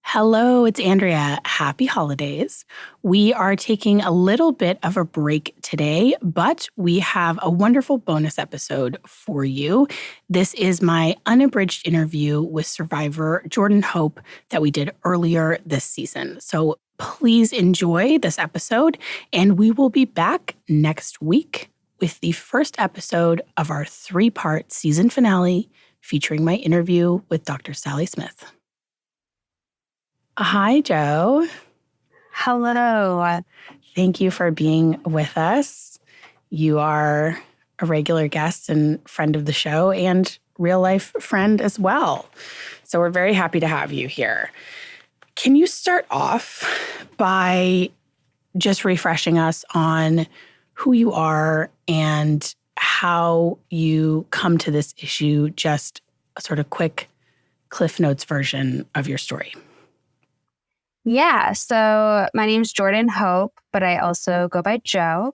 Hello, it's Andrea. Happy holidays. We are taking a little bit of a break today, but we have a wonderful bonus episode for you. This is my unabridged interview with survivor Jordyn Hope that we did earlier this season. So please enjoy this episode, and we will be back next week with the first episode of our 3-part season finale featuring my interview with Dr. Sally Smith. Hi, Jo. Hello. Thank you for being with us. You are a regular guest and friend of the show and real life friend as well. So we're very happy to have you here. Can you start off by just refreshing us on who you are and how you come to this issue, just a sort of quick Cliff Notes version of your story? Yeah, so my name's Jordyn Hope, but I also go by Jo,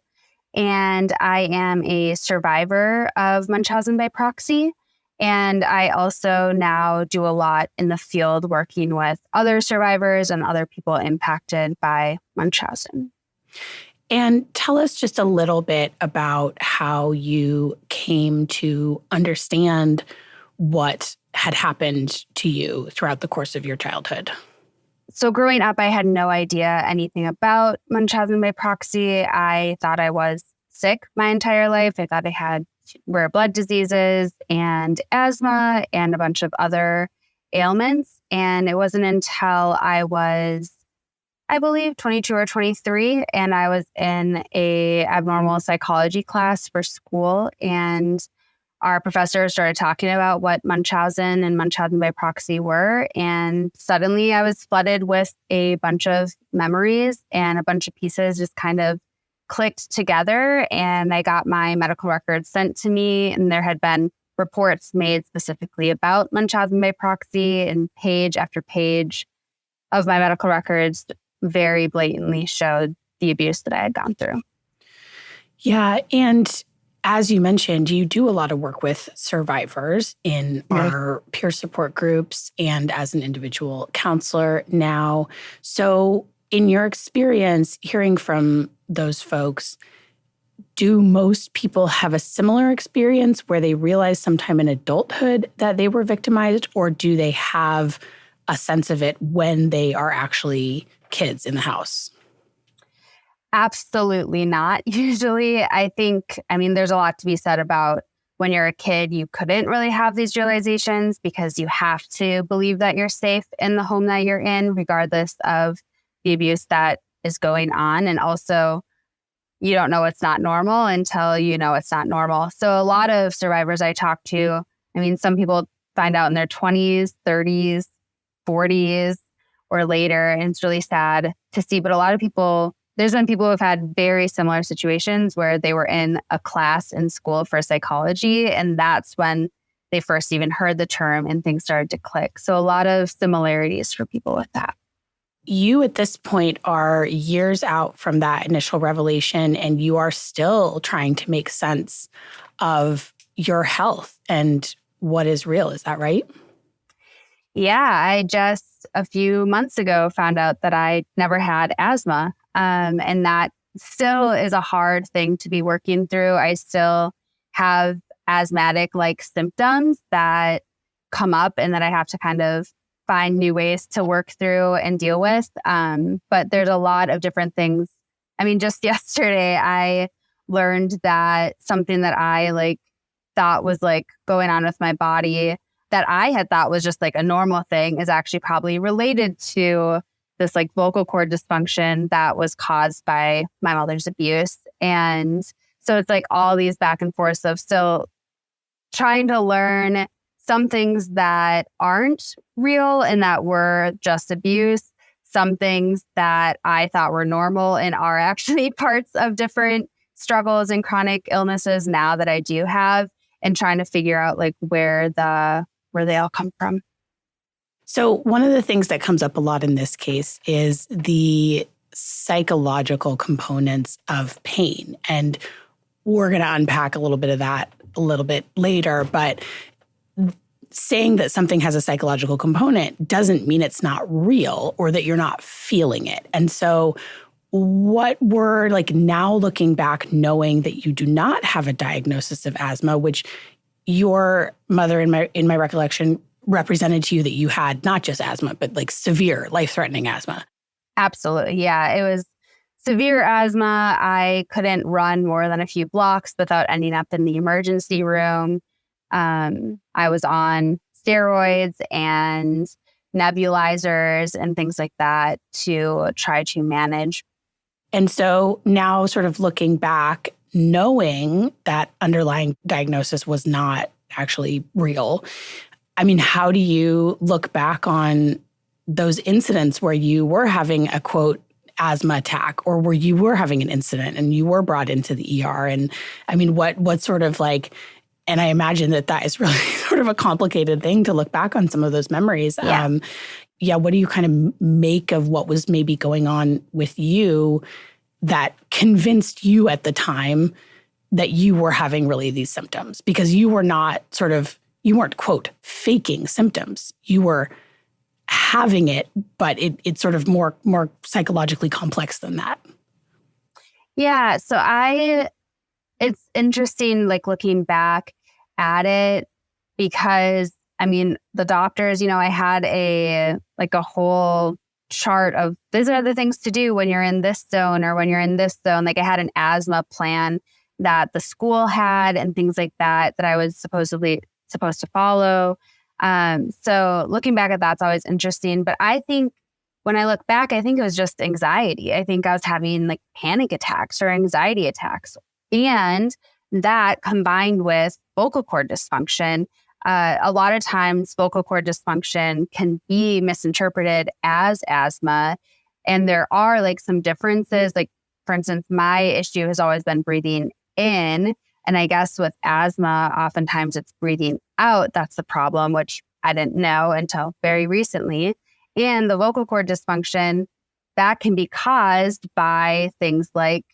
and I am a survivor of Munchausen by proxy. And I also now do a lot in the field working with other survivors and other people impacted by Munchausen. And tell us just a little bit about how you came to understand what had happened to you throughout the course of your childhood. So growing up, I had no idea anything about Munchausen by proxy. I thought I was sick my entire life. I thought I had rare blood diseases and asthma and a bunch of other ailments. And it wasn't until I was, I believe, 22 or 23, and I was in a abnormal psychology class for school, and our professor started talking about what Munchausen and Munchausen by proxy were. And suddenly I was flooded with a bunch of memories, and a bunch of pieces just kind of clicked together. And I got my medical records sent to me, and there had been reports made specifically about Munchausen by proxy, and page after page of my medical records very blatantly showed the abuse that I had gone through. Yeah. And as you mentioned, you do a lot of work with survivors in our peer support groups and as an individual counselor now. So in your experience, hearing from those folks, do most people have a similar experience where they realize sometime in adulthood that they were victimized, or do they have a sense of it when they are actually kids in the house? Absolutely not. Usually, I mean, there's a lot to be said about when you're a kid, you couldn't really have these realizations because you have to believe that you're safe in the home that you're in, regardless of the abuse that is going on. And also, you don't know it's not normal until you know it's not normal. So a lot of survivors I talk to, I mean, some people find out in their 20s, 30s, 40s, or later, and it's really sad to see. But a lot of people, there's been people who have had very similar situations where they were in a class in school for psychology, and that's when they first even heard the term and things started to click. So a lot of similarities for people with that. You at this point are years out from that initial revelation, and you are still trying to make sense of your health and what is real. Is that right? Yeah, I just a few months ago found out that I never had asthma. And that still is a hard thing to be working through. I still have asthmatic-like symptoms that come up and that I have to kind of find new ways to work through and deal with. But there's a lot of different things. I mean, just yesterday, I learned that something that I thought was going on with my body that I had thought was just a normal thing is actually probably related to this vocal cord dysfunction that was caused by my mother's abuse. And so it's all these back and forth of still trying to learn some things that aren't real and that were just abuse, some things that I thought were normal and are actually parts of different struggles and chronic illnesses now that I do have, and trying to figure out where they all come from. So one of the things that comes up a lot in this case is the psychological components of pain. And we're going to unpack a little bit of that a little bit later. But saying that something has a psychological component doesn't mean it's not real or that you're not feeling it. And so what were, like, now looking back, knowing that you do not have a diagnosis of asthma, which your mother, in my recollection, represented to you that you had not just asthma, but like severe, life-threatening asthma. Absolutely. Yeah, it was severe asthma. I couldn't run more than a few blocks without ending up in the emergency room. I was on steroids and nebulizers and things like that to try to manage. And so now, sort of looking back, knowing that underlying diagnosis was not actually real, I mean, how do you look back on those incidents where you were having a, quote, asthma attack, or where you were having an incident and you were brought into the ER? And I mean, what sort of, like, and I imagine that is really sort of a complicated thing to look back on some of those memories. Yeah. What do you kind of make of what was maybe going on with you that convinced you at the time that you were having really these symptoms? Because you were not you weren't, quote, faking symptoms. You were having it, but it's sort of more psychologically complex than that. Yeah. So it's interesting, like, looking back at it, because I mean, the doctors, I had a whole chart of these are the things to do when you're in this zone or when you're in this zone. Like, I had an asthma plan that the school had and things like that I was supposed to follow. So looking back at that's always interesting. But I think when I look back, I think it was just anxiety. I think I was having like panic attacks or anxiety attacks. And that combined with vocal cord dysfunction, a lot of times vocal cord dysfunction can be misinterpreted as asthma. And there are like some differences. Like, for instance, my issue has always been breathing in. And I guess with asthma, oftentimes it's breathing out. That's the problem, which I didn't know until very recently. And the vocal cord dysfunction, that can be caused by things like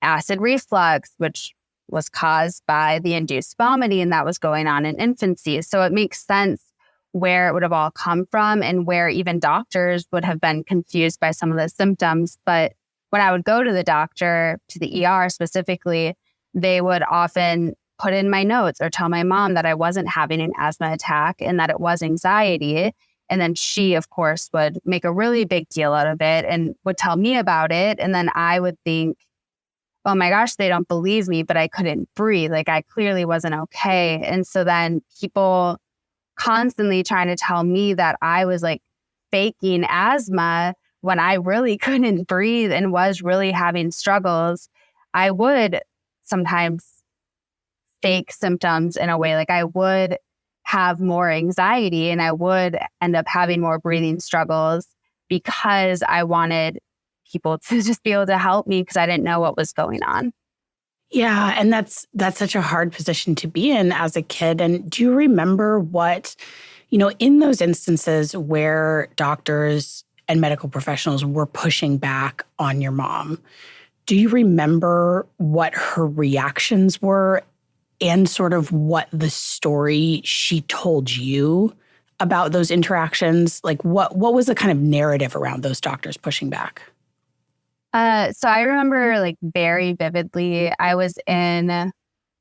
acid reflux, which was caused by the induced vomiting that was going on in infancy. So it makes sense where it would have all come from and where even doctors would have been confused by some of the symptoms. But when I would go to the doctor, to the ER specifically, they would often put in my notes or tell my mom that I wasn't having an asthma attack and that it was anxiety. And then she, of course, would make a really big deal out of it and would tell me about it. And then I would think, oh my gosh, they don't believe me, but I couldn't breathe. Like, I clearly wasn't okay. And so then people constantly trying to tell me that I was like faking asthma when I really couldn't breathe and was really having struggles. I would sometimes fake symptoms in a way. Like, I would have more anxiety and I would end up having more breathing struggles because I wanted people to just be able to help me because I didn't know what was going on. Yeah, and that's such a hard position to be in as a kid. And do you remember what, in those instances where doctors and medical professionals were pushing back on your mom, do you remember what her reactions were and sort of what the story she told you about those interactions? Like, what was the kind of narrative around those doctors pushing back? So I remember like very vividly, I was it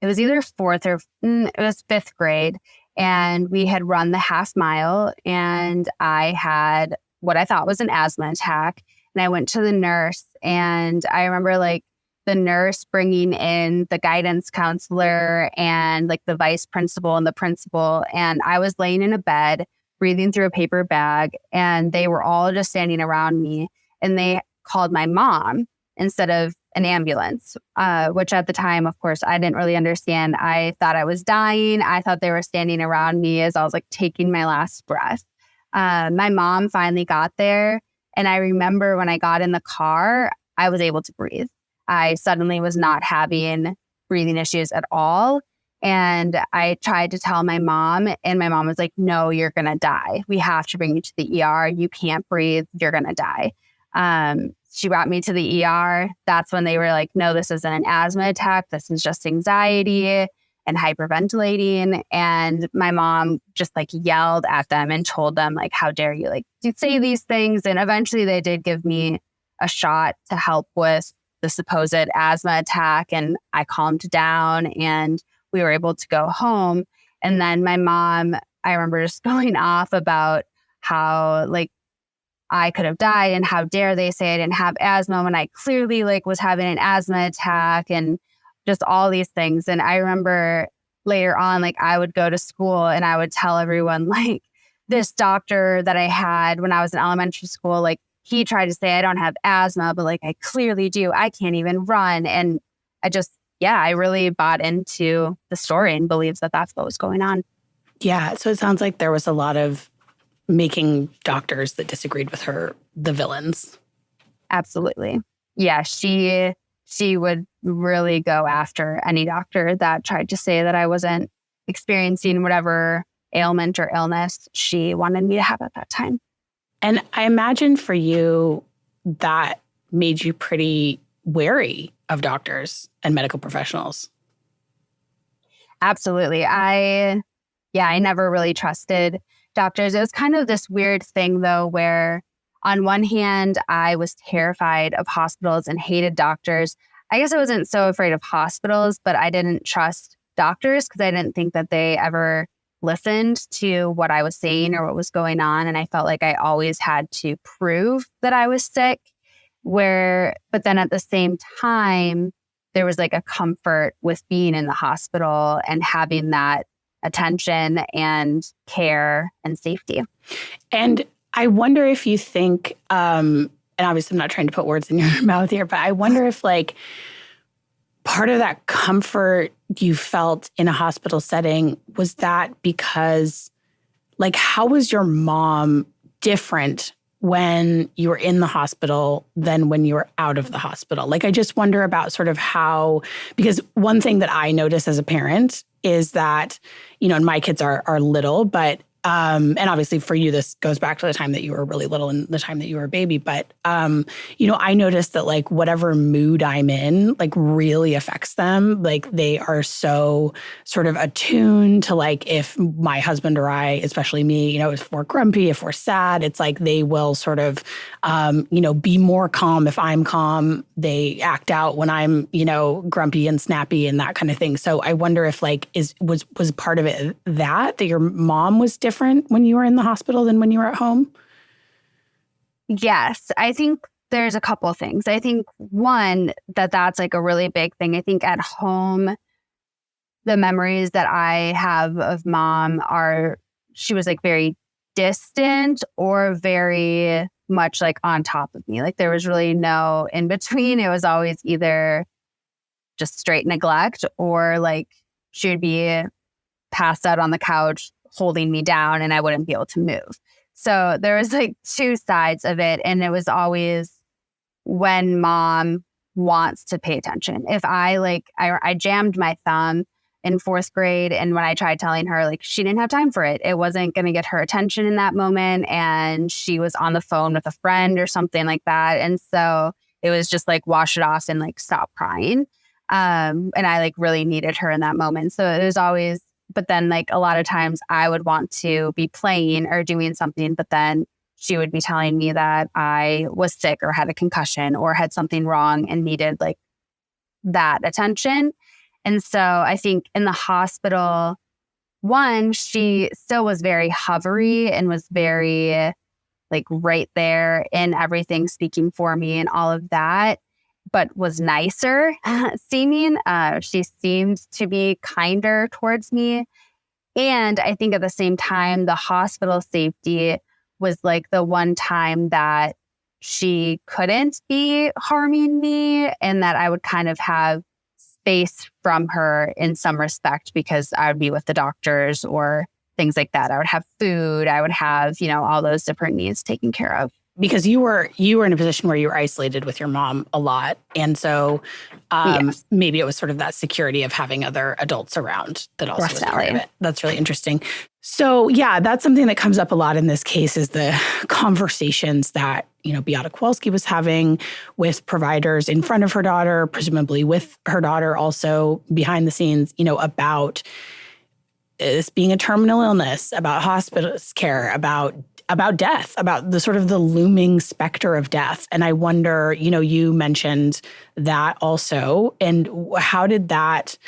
was either it was fifth grade, and we had run the half mile, and I had what I thought was an asthma attack. And I went to the nurse, and I remember like the nurse bringing in the guidance counselor and like the vice principal and the principal. And I was laying in a bed, breathing through a paper bag, and they were all just standing around me. And they called my mom instead of an ambulance, which at the time, of course, I didn't really understand. I thought I was dying. I thought they were standing around me as I was like taking my last breath. My mom finally got there. And I remember when I got in the car, I was able to breathe. I suddenly was not having breathing issues at all. And I tried to tell my mom, and my mom was like, no, you're going to die. We have to bring you to the ER. You can't breathe. You're going to die. She brought me to the ER. That's when they were like, no, this isn't an asthma attack. This is just anxiety. And and hyperventilating. And my mom just like yelled at them and told them like, how dare you like say these things? And eventually they did give me a shot to help with the supposed asthma attack. And I calmed down and we were able to go home. And then my mom, I remember just going off about how like I could have died and how dare they say I didn't have asthma when I clearly like was having an asthma attack and just all these things. And I remember later on, like I would go to school and I would tell everyone like this doctor that I had when I was in elementary school, like he tried to say I don't have asthma, but like I clearly do. I can't even run. And I really bought into the story and believes that that's what was going on. Yeah. So it sounds like there was a lot of making doctors that disagreed with her the villains. Absolutely. Yeah, she would really go after any doctor that tried to say that I wasn't experiencing whatever ailment or illness she wanted me to have at that time. And I imagine for you, that made you pretty wary of doctors and medical professionals. Absolutely. I never really trusted doctors. It was kind of this weird thing, though, where on one hand, I was terrified of hospitals and hated doctors. I guess I wasn't so afraid of hospitals, but I didn't trust doctors because I didn't think that they ever listened to what I was saying or what was going on. And I felt like I always had to prove that I was sick. But then at the same time, there was like a comfort with being in the hospital and having that attention and care and safety. And I wonder if you think, and obviously I'm not trying to put words in your mouth here, but I wonder if like part of that comfort you felt in a hospital setting, was that because like, how was your mom different when you were in the hospital than when you were out of the hospital? Like, I just wonder about sort of how, because one thing that I notice as a parent is that, and my kids are little, but, and obviously for you, this goes back to the time that you were really little and the time that you were a baby. But, I noticed that like whatever mood I'm in, like really affects them. Like they are so sort of attuned to like, if my husband or I, especially me, if we're grumpy, if we're sad, it's like they will sort of, be more calm if I'm calm. They act out when I'm, grumpy and snappy and that kind of thing. So I wonder if like, was part of it that your mom was different when you were in the hospital than when you were at home? Yes, I think there's a couple of things. I think one, that's like a really big thing. I think at home, the memories that I have of mom she was like very distant or very much like on top of me. Like there was really no in between. It was always either just straight neglect or like she would be passed out on the couch holding me down and I wouldn't be able to move. So there was like two sides of it. And it was always when mom wants to pay attention. If I jammed my thumb in 4th grade, and when I tried telling her, like, she didn't have time for it. It wasn't going to get her attention in that moment. And she was on the phone with a friend or something like that. And so it was just like, wash it off and like, stop crying. And I like really needed her in that moment. So it was always, but then like a lot of times I would want to be playing or doing something, but then she would be telling me that I was sick or had a concussion or had something wrong and needed like that attention. And so I think in the hospital, one, she still was very hovery and was very like right there in everything, speaking for me and all of that, but was nicer seeming. She seemed to be kinder towards me. And I think at the same time, the hospital safety was like the one time that she couldn't be harming me and that I would kind of have space from her in some respect because I would be with the doctors or things like that. I would have food. I would have, all those different needs taken care of. because you were in a position where you were isolated with your mom a lot. And so Yes, maybe it was sort of that security of having other adults around that also was part of it. That's really interesting. So yeah, that's something that comes up a lot in this case is the conversations that, Maya Kowalski was having with providers in front of her daughter, presumably with her daughter also behind the scenes, about this being a terminal illness, about hospice care, about death, about the sort of the looming specter of death. And I wonder, you mentioned that also. And how did that,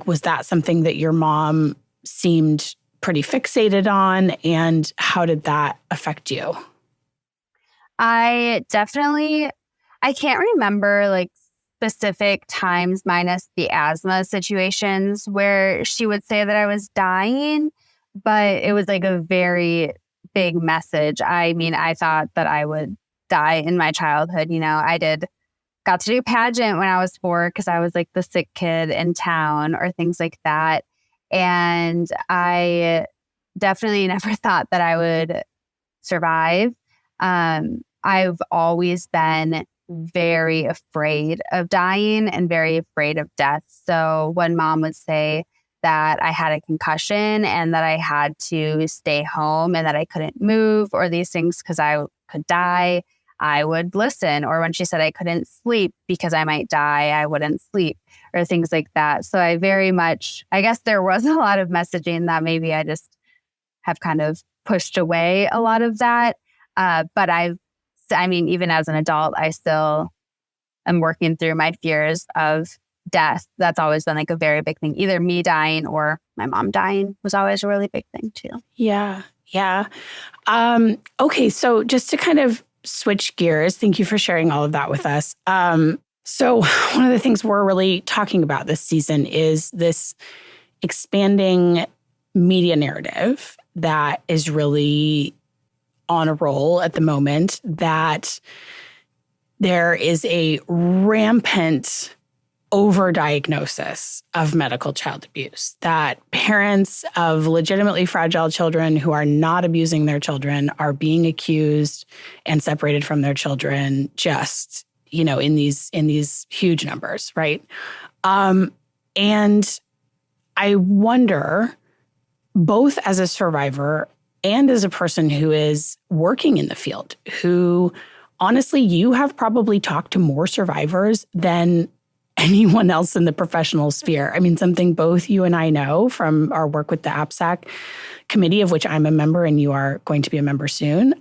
was that something that your mom seemed pretty fixated on? And how did that affect you? I can't remember specific times minus the asthma situations where she would say that I was dying, but it was a very big message. I mean, I thought that I would die in my childhood. Got to do pageant when I was 4 because I was the sick kid in town or things like that. And I definitely never thought that I would survive. I've always been very afraid of dying and very afraid of death. So when mom would say that I had a concussion and that I had to stay home and that I couldn't move or these things because I could die, I would listen. Or when she said I couldn't sleep because I might die, I wouldn't sleep or things like that. So I guess there was a lot of messaging that maybe I just have kind of pushed away a lot of that. But even as an adult, I still am working through my fears of death. That's always been a very big thing. Either me dying or my mom dying was always a really big thing too. Yeah. Yeah. Okay. So just to kind of switch gears, thank you for sharing all of that with us. So one of the things we're really talking about this season is this expanding media narrative that is really on a roll at the moment, that there is a rampant overdiagnosis of medical child abuse, that parents of legitimately fragile children who are not abusing their children are being accused and separated from their children just, in these huge numbers, right? And I wonder, both as a survivor and as a person who is working in the field, who honestly, you have probably talked to more survivors than anyone else in the professional sphere. I mean, something both you and I know from our work with the APSAC committee, of which I'm a member and you are going to be a member soon,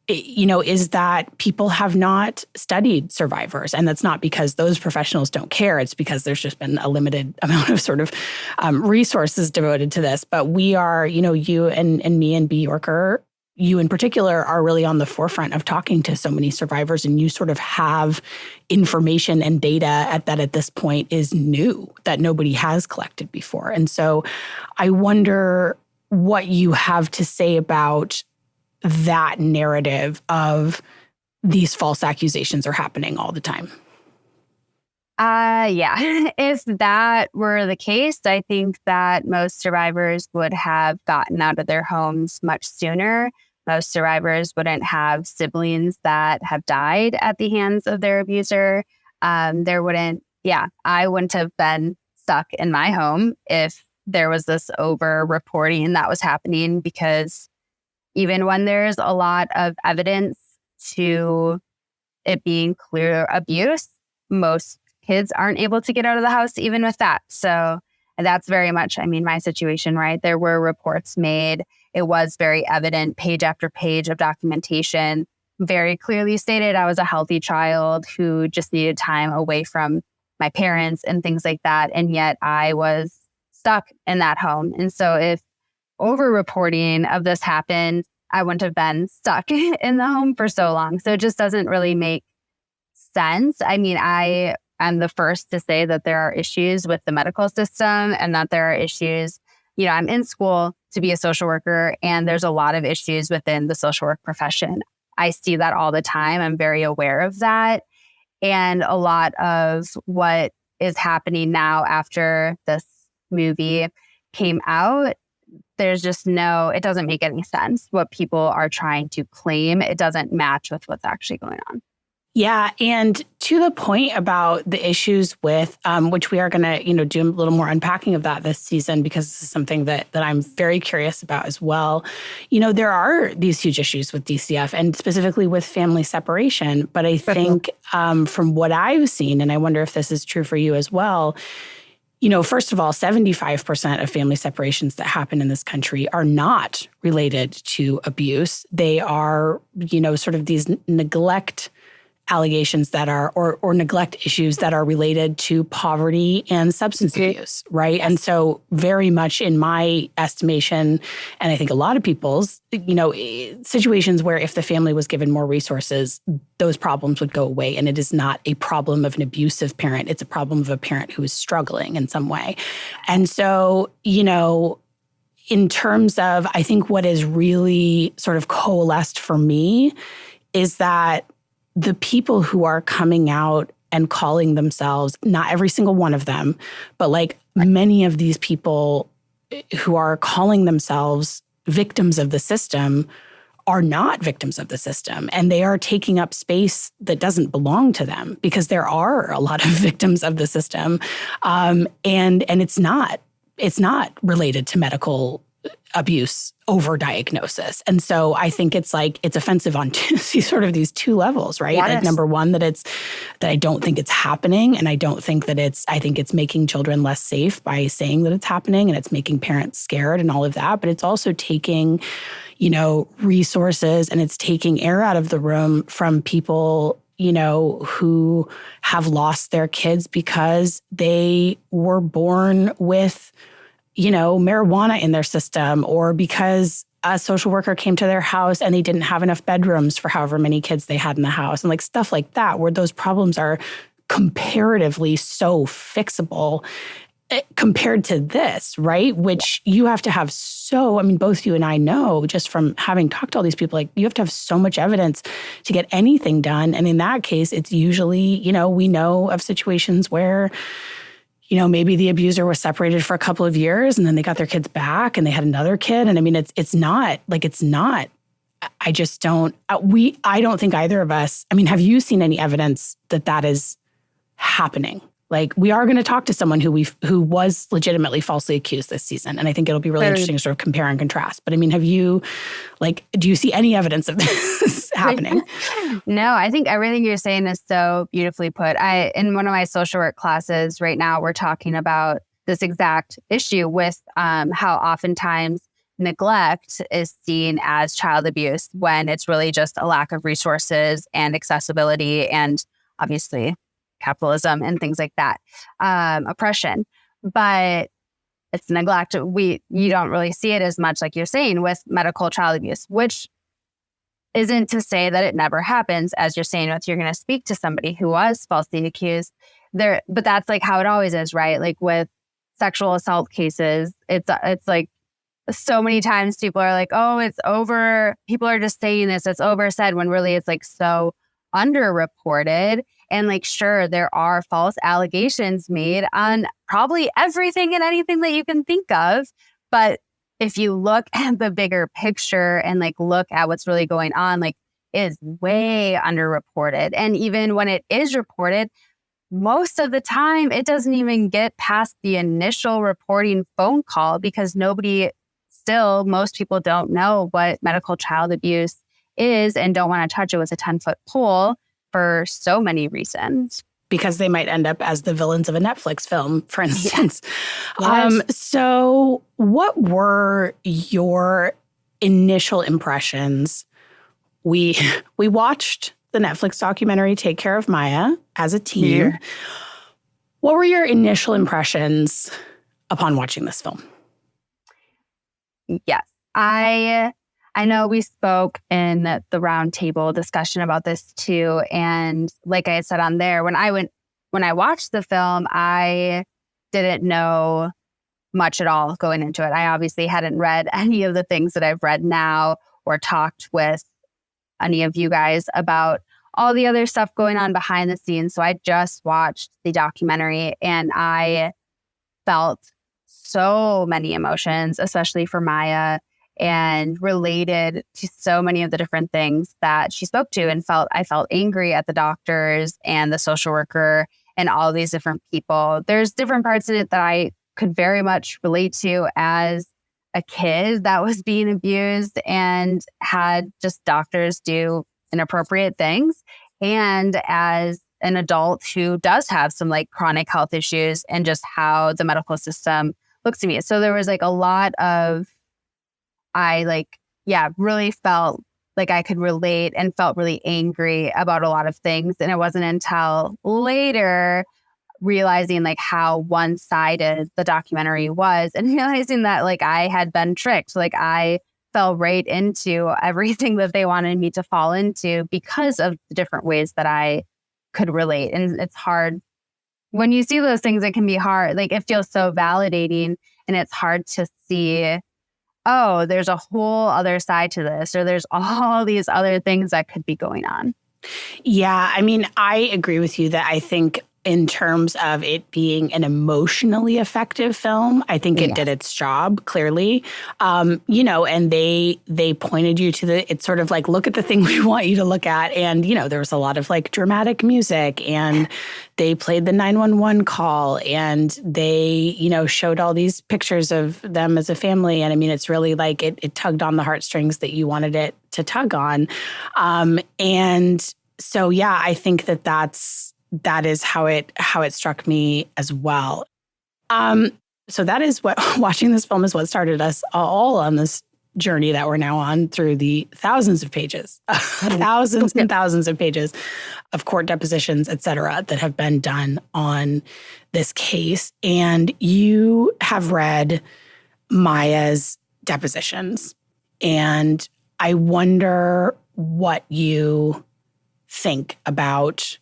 is that people have not studied survivors. And that's not because those professionals don't care. It's because there's just been a limited amount of sort of resources devoted to this. But we are, you and me and B. Yorker, you in particular are really on the forefront of talking to so many survivors, and you sort of have information and data that at this point is new, that nobody has collected before. And so I wonder what you have to say about that narrative of these false accusations are happening all the time. Yeah. If that were the case, I think that most survivors would have gotten out of their homes much sooner. Most survivors wouldn't have siblings that have died at the hands of their abuser. I wouldn't have been stuck in my home if there was this over reporting that was happening, because even when there's a lot of evidence to it being clear abuse, most kids aren't able to get out of the house even with that. So that's very much, my situation, right? There were reports made. It was very evident, page after page of documentation, very clearly stated I was a healthy child who just needed time away from my parents and things like that. And yet I was stuck in that home. And so if over-reporting of this happened, I wouldn't have been stuck in the home for so long. So it just doesn't really make sense. I am the first to say that there are issues with the medical system and that there are issues. I'm in school to be a social worker, and there's a lot of issues within the social work profession. I see that all the time. I'm very aware of that. And a lot of what is happening now after this movie came out, there's just it doesn't make any sense. What people are trying to claim, it doesn't match with what's actually going on. Yeah. And to the point about the issues with, which we are going to, do a little more unpacking of that this season, because this is something that I'm very curious about as well. There are these huge issues with DCF and specifically with family separation. But I think from what I've seen, and I wonder if this is true for you as well, first of all, 75% of family separations that happen in this country are not related to abuse. They are, sort of these neglect allegations that are, or neglect issues that are related to poverty and substance abuse, right? And so very much in my estimation, and I think a lot of people's, situations where if the family was given more resources, those problems would go away. And it is not a problem of an abusive parent. It's a problem of a parent who is struggling in some way. And so, in terms of, I think what is really sort of coalesced for me is that the people who are coming out and calling themselves, not every single one of them, but like many of these people who are calling themselves victims of the system are not victims of the system. And they are taking up space that doesn't belong to them, because there are a lot of victims of the system. And it's not related to medical abuse overdiagnosis. And so I think it's offensive on these two levels, right? Yes. Like, number one, that I don't think it's happening. And I think it's making children less safe by saying that it's happening, and it's making parents scared and all of that. But it's also taking, resources, and it's taking air out of the room from people, who have lost their kids because they were born with marijuana in their system, or because a social worker came to their house and they didn't have enough bedrooms for however many kids they had in the house, and like stuff like that, where those problems are comparatively so fixable compared to this, right? Which you have to have both you and I know, just from having talked to all these people, like, you have to have so much evidence to get anything done. And in that case, it's usually, we know of situations where maybe the abuser was separated for a couple of years and then they got their kids back and they had another kid. And I mean, I just don't, I don't think either of us, have you seen any evidence that is happening? Like, we are going to talk to someone who was legitimately falsely accused this season. And I think it'll be really interesting to sort of compare and contrast. But have you, do you see any evidence of this happening? No, I think everything you're saying is so beautifully put. In one of my social work classes right now, we're talking about this exact issue with how oftentimes neglect is seen as child abuse when it's really just a lack of resources and accessibility and obviously capitalism and things like that, oppression. But it's neglect. You don't really see it as much, like you're saying, with medical child abuse, which isn't to say that it never happens, as you're saying, if you're going to speak to somebody who was falsely accused there. But that's like how it always is, right? Like with sexual assault cases, it's like so many times people are like, oh, it's over. People are just saying this, it's oversaid, when really it's like so underreported. And like, sure, there are false allegations made on probably everything and anything that you can think of. But if you look at the bigger picture and like look at what's really going on, like, is way underreported. And even when it is reported, most of the time it doesn't even get past the initial reporting phone call, because most people don't know what medical child abuse is and don't want to touch it with a 10-foot pole for so many reasons. Because they might end up as the villains of a Netflix film, for instance. Yes. So what were your initial impressions? We watched the Netflix documentary Take Care of Maya as a team. Yeah. What were your initial impressions upon watching this film? Yes. I know we spoke in the roundtable discussion about this too. And like I had said on there, when I watched the film, I didn't know much at all going into it. I obviously hadn't read any of the things that I've read now or talked with any of you guys about all the other stuff going on behind the scenes. So I just watched the documentary and I felt so many emotions, especially for Maya, and related to so many of the different things that she spoke to and felt. I felt angry at the doctors and the social worker and all these different people. There's different parts in it that I could very much relate to as a kid that was being abused and had just doctors do inappropriate things. And as an adult who does have some like chronic health issues and just how the medical system looks at me. So there was like a lot of, really felt like I could relate and felt really angry about a lot of things. And it wasn't until later realizing like how one-sided the documentary was and realizing that like I had been tricked. Like I fell right into everything that they wanted me to fall into because of the different ways that I could relate. And it's hard when you see those things. It can be hard. Like it feels so validating, and it's hard to see, oh, there's a whole other side to this, or there's all these other things that could be going on. Yeah, I mean, I agree with you that I think in terms of it being an emotionally effective film, I think it did its job clearly. And they pointed you to it's sort of like, look at the thing we want you to look at. And, there was a lot of like dramatic music, and they played the 911 call, and they, showed all these pictures of them as a family. And I mean, it's really like it tugged on the heartstrings that you wanted it to tug on. And so, yeah, I think that is how it struck me as well. So that is what watching this film is what started us all on this journey that we're now on through the thousands of pages, thousands and thousands of pages of court depositions, et cetera, that have been done on this case. And you have read Maya's depositions, and I wonder what you think about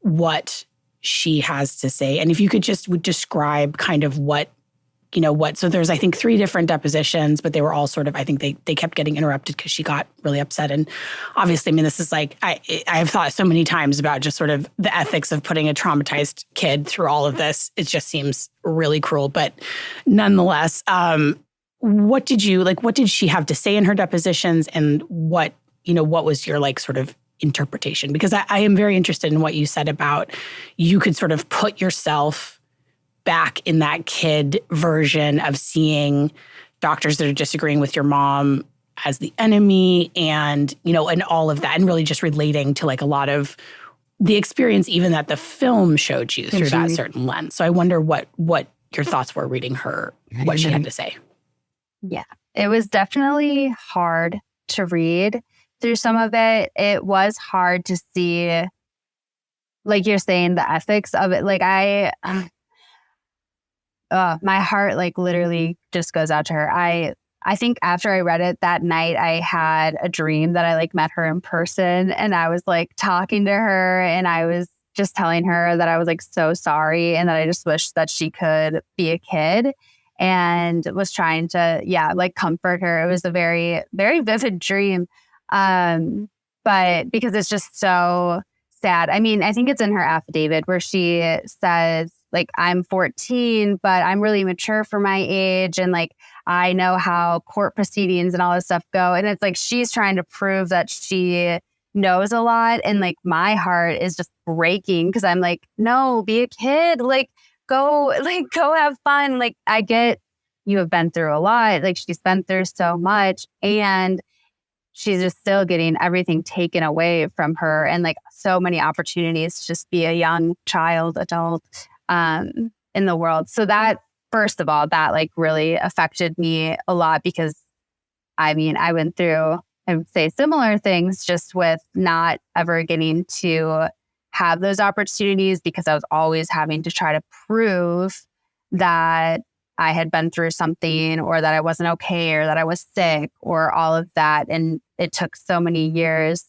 what she has to say. And if you could just describe kind of so there's, I think, 3 different depositions, but they were all sort of, I think they kept getting interrupted because she got really upset. And obviously, I mean, this is like, I have thought so many times about just sort of the ethics of putting a traumatized kid through all of this. It just seems really cruel. But nonetheless, what did she have to say in her depositions, and what was your like sort of interpretation? Because I am very interested in what you said about you could sort of put yourself back in that kid version of seeing doctors that are disagreeing with your mom as the enemy, and and all of that, and really just relating to like a lot of the experience even that the film showed you through that certain lens. So I wonder what your thoughts were reading her, what she had to say. Yeah, it was definitely hard to read through some of it. It was hard to see, like you're saying, the ethics of it. Like my heart like literally just goes out to her. I think after I read it that night, I had a dream that I like met her in person, and I was like talking to her, and I was just telling her that I was like so sorry, and that I just wish that she could be a kid, and was trying to, like comfort her. It was a very, very vivid dream. But because it's just so sad. I mean, I think it's in her affidavit where she says, like, I'm 14, but I'm really mature for my age. And like, I know how court proceedings and all this stuff go. And it's like, she's trying to prove that she knows a lot. And like, my heart is just breaking because I'm like, no, be a kid. Like, go have fun. Like, I get you have been through a lot. Like, she's been through so much. And she's just still getting everything taken away from her, and like so many opportunities to just be a young adult in the world. So that, first of all, that like really affected me a lot, because I mean, I went through, I would say, similar things just with not ever getting to have those opportunities, because I was always having to try to prove that I had been through something, or that I wasn't okay, or that I was sick, or all of that. And it took so many years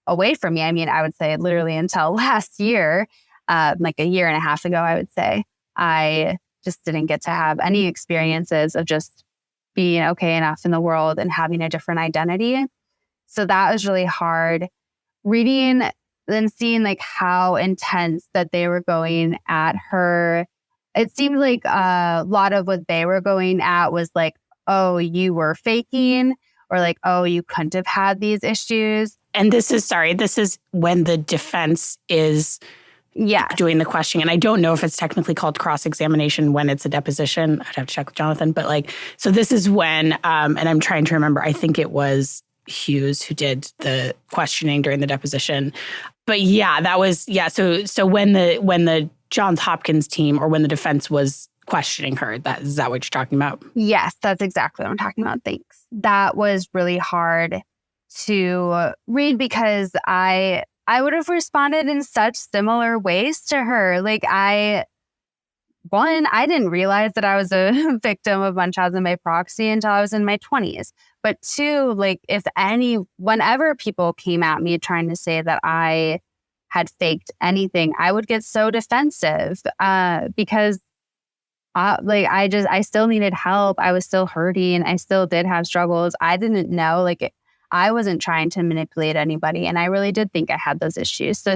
away from me. I mean, I would say literally until last year, like a year and a half ago, I would say, I just didn't get to have any experiences of just being okay enough in the world and having a different identity. So that was really hard. Reading, then seeing like how intense that they were going at her it seemed like a lot of what they were going at was like, oh, you were faking, or like, oh, you couldn't have had these issues. And this is when the defense is doing the questioning. And I don't know if it's technically called cross-examination when it's a deposition. I'd have to check with Jonathan. But like, so this is when, and I'm trying to remember, I think it was Hughes who did the questioning during the deposition. But yeah, that was, yeah. So when the Johns Hopkins team, or when the defense was questioning her, is that what you're talking about? Yes, that's exactly what I'm talking about. Thanks. That was really hard to read because I would have responded in such similar ways to her. Like I didn't realize that I was a victim of Munchausen by proxy until I was in my 20s. But two, like whenever people came at me trying to say that I had faked anything, I would get so defensive because I still needed help. I was still hurting. I still did have struggles. I didn't know, I wasn't trying to manipulate anybody. And I really did think I had those issues. So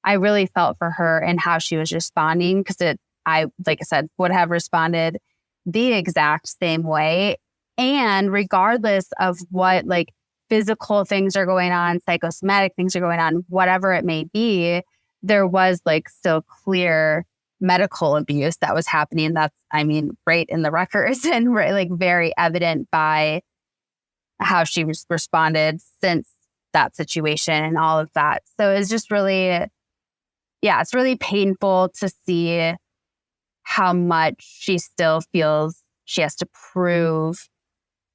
I really felt for her and how she was responding, because like I said, would have responded the exact same way. And regardless of what physical things are going on, psychosomatic things are going on, whatever it may be, there was still clear medical abuse that was happening. That's, right in the records and very evident by how she responded since that situation and all of that. So it's just really, it's really painful to see how much she still feels she has to prove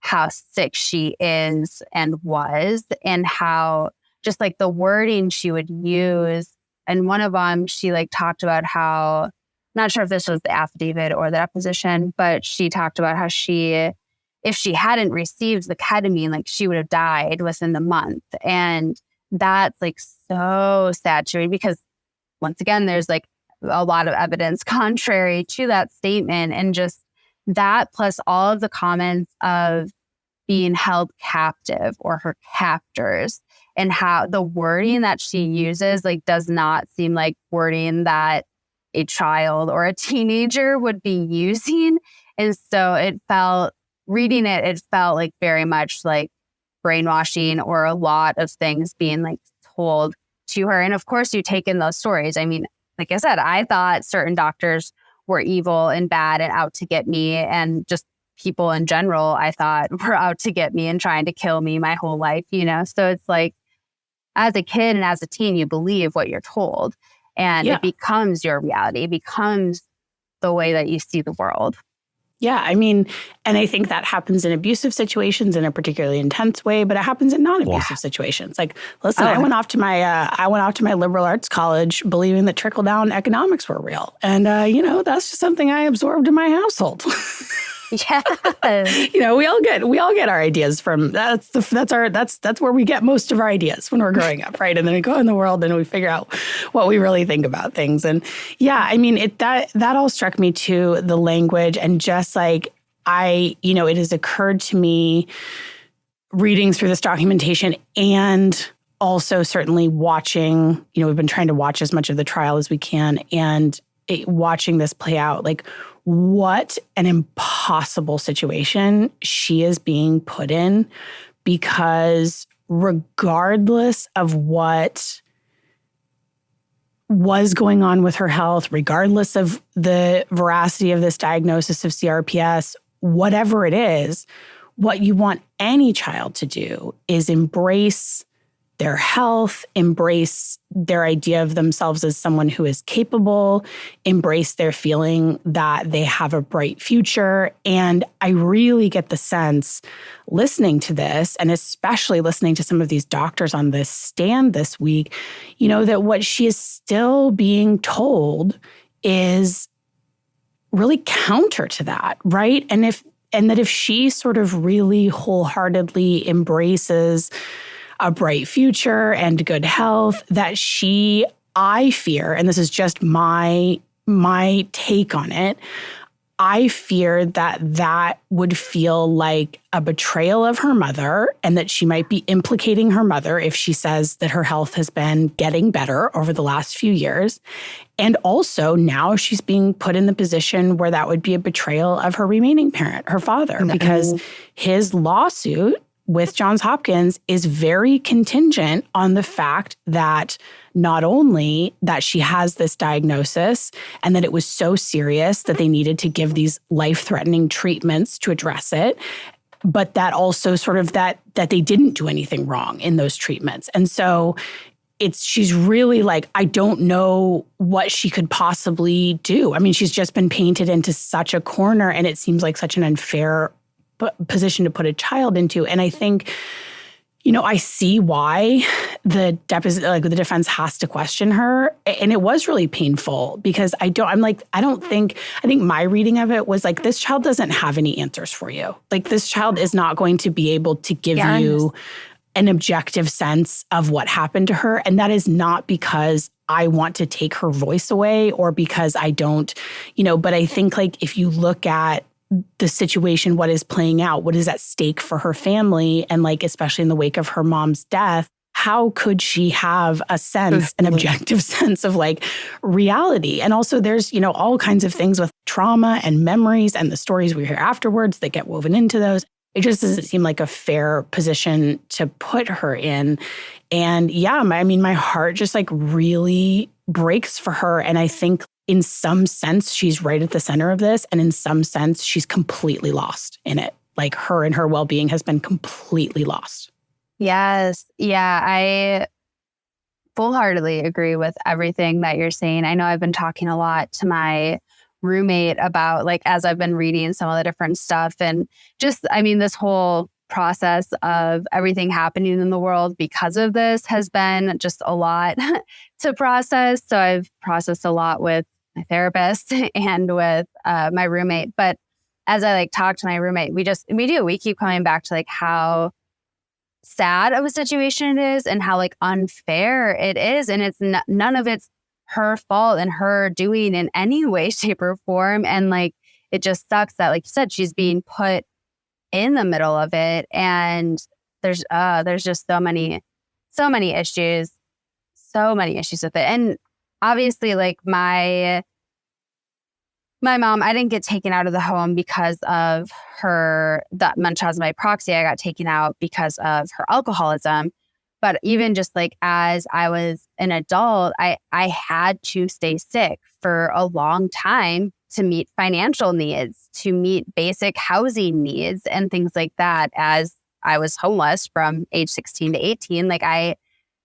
how sick she is and was, and how just the wording she would use. And one of them, she talked about how, not sure if this was the affidavit or the deposition, but she talked about how if she hadn't received the ketamine, she would have died within the month. And that's so sad to read, because once again, there's a lot of evidence contrary to that statement. And just that, plus all of the comments of being held captive or her captors, and how the wording that she uses does not seem like wording that a child or a teenager would be using. And so it felt very much like brainwashing, or a lot of things being told to her. And of course, you take in those stories. Like I said, I thought certain doctors were evil and bad and out to get me, and just people in general, I thought were out to get me and trying to kill me my whole life, So it's as a kid and as a teen, you believe what you're told, and it becomes your reality. It becomes the way that you see the world. Yeah, and I think that happens in abusive situations in a particularly intense way, but it happens in non-abusive situations. Listen, I went off to my liberal arts college believing that trickle-down economics were real, and that's just something I absorbed in my household. Yeah, we all get our ideas from that's where we get most of our ideas when we're growing up, right? And then we go in the world and we figure out what we really think about things. And that all struck me too, the language, and just it has occurred to me reading through this documentation, and also certainly watching, we've been trying to watch as much of the trial as we can, and watching this play out, what an impossible situation she is being put in, because regardless of what was going on with her health, regardless of the veracity of this diagnosis of CRPS, whatever it is, what you want any child to do is embrace their health, embrace their idea of themselves as someone who is capable, embrace their feeling that they have a bright future. And I really get the sense, listening to this, and especially listening to some of these doctors on this stand this week, that what she is still being told is really counter to that, right? And that if she sort of really wholeheartedly embraces a bright future and good health, that I fear, and this is just my take on it, I feared that that would feel like a betrayal of her mother and that she might be implicating her mother if she says that her health has been getting better over the last few years. And also now she's being put in the position where that would be a betrayal of her remaining parent, her father, because his lawsuit with Johns Hopkins is very contingent on the fact that not only that she has this diagnosis and that it was so serious that they needed to give these life-threatening treatments to address it, but that also sort of that they didn't do anything wrong in those treatments. And so she's really like, I don't know what she could possibly do. I mean, she's just been painted into such a corner, and it seems like such an unfair position to put a child into. And I think, I see why the defense has to question her. And it was really painful because I think my reading of it was like, this child doesn't have any answers for you. Like, this child is not going to be able to give you an objective sense of what happened to her. And that is not because I want to take her voice away or because I don't, but I think like if you look at the situation, what is playing out, what is at stake for her family, and like, especially in the wake of her mom's death, how could she have a sense, an objective sense of like reality? And also there's, all kinds of things with trauma and memories and the stories we hear afterwards that get woven into those. It just doesn't seem like a fair position to put her in. And my heart just like really breaks for her. And I think in some sense, she's right at the center of this. And in some sense, she's completely lost in it. Like, her and her well-being has been completely lost. Yes. Yeah, I full-heartedly agree with everything that you're saying. I know I've been talking a lot to my roommate about, like, as I've been reading some of the different stuff, and just, this whole process of everything happening in the world because of this has been just a lot to process. So I've processed a lot with my therapist and with my roommate. But as I talk to my roommate, we keep coming back to how sad of a situation it is and how unfair it is. And it's none of it's her fault and her doing in any way, shape, or form. And it just sucks that, like you said, she's being put in the middle of it. And there's just so many issues with it. And obviously, my mom, I didn't get taken out of the home because of that Munchausen by proxy. I got taken out because of her alcoholism. But even just as I was an adult, I had to stay sick for a long time to meet financial needs, to meet basic housing needs and things like that. As I was homeless from age 16 to 18, I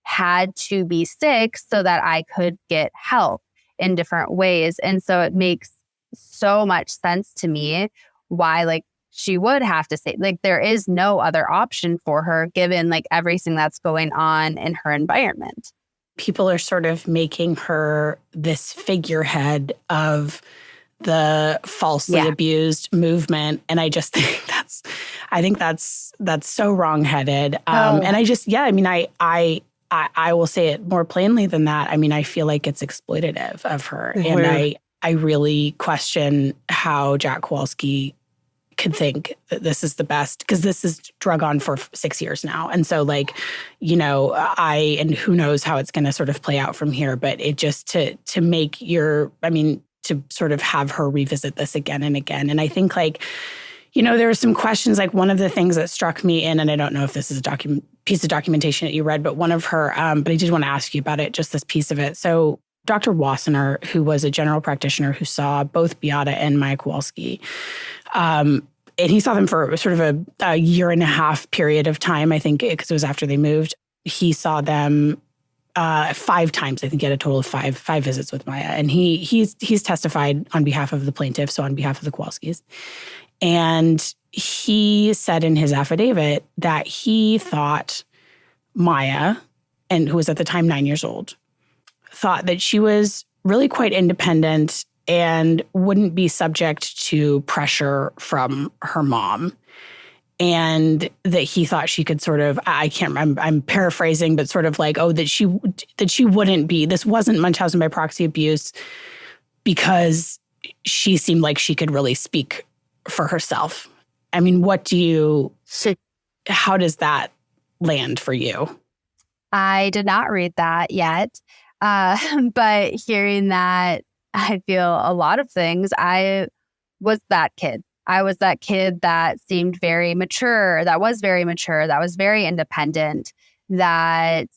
had to be sick so that I could get help in different ways. And so it makes so much sense to me why she would have to say, there is no other option for her given everything that's going on in her environment. People are sort of making her this figurehead of the falsely abused movement. And I just think that's so wrongheaded. And I will say it more plainly than that. I feel like it's exploitative of her. Mm-hmm. And I really question how Jack Kowalski could think that this is the best, because this is drug on for 6 years now. And so and who knows how it's going to sort of play out from here, but it just to sort of have her revisit this again and again. And I think there were some questions, one of the things that struck me in, and I don't know if this is a piece of documentation that you read, but one of her, but I did want to ask you about it, just this piece of it. So Dr. Wassenaar, who was a general practitioner who saw both Beata and Maya Kowalski, and he saw them for sort of a year and a half period of time, I think, because it was after they moved. He saw them 5 times. I think he had a total of five visits with Maya. And he's testified on behalf of the plaintiff, so on behalf of the Kowalskis. And he said in his affidavit that he thought Maya, and who was at the time 9 years old, thought that she was really quite independent and wouldn't be subject to pressure from her mom. And that he thought she could sort of, I can't remember, I'm paraphrasing, but sort of that she wouldn't be, this wasn't Munchausen by proxy abuse because she seemed like she could really speak for herself. I mean, how does that land for you? I did not read that yet. But hearing that, I feel a lot of things. I was that kid. I was that kid that seemed very mature, that was very independent, that,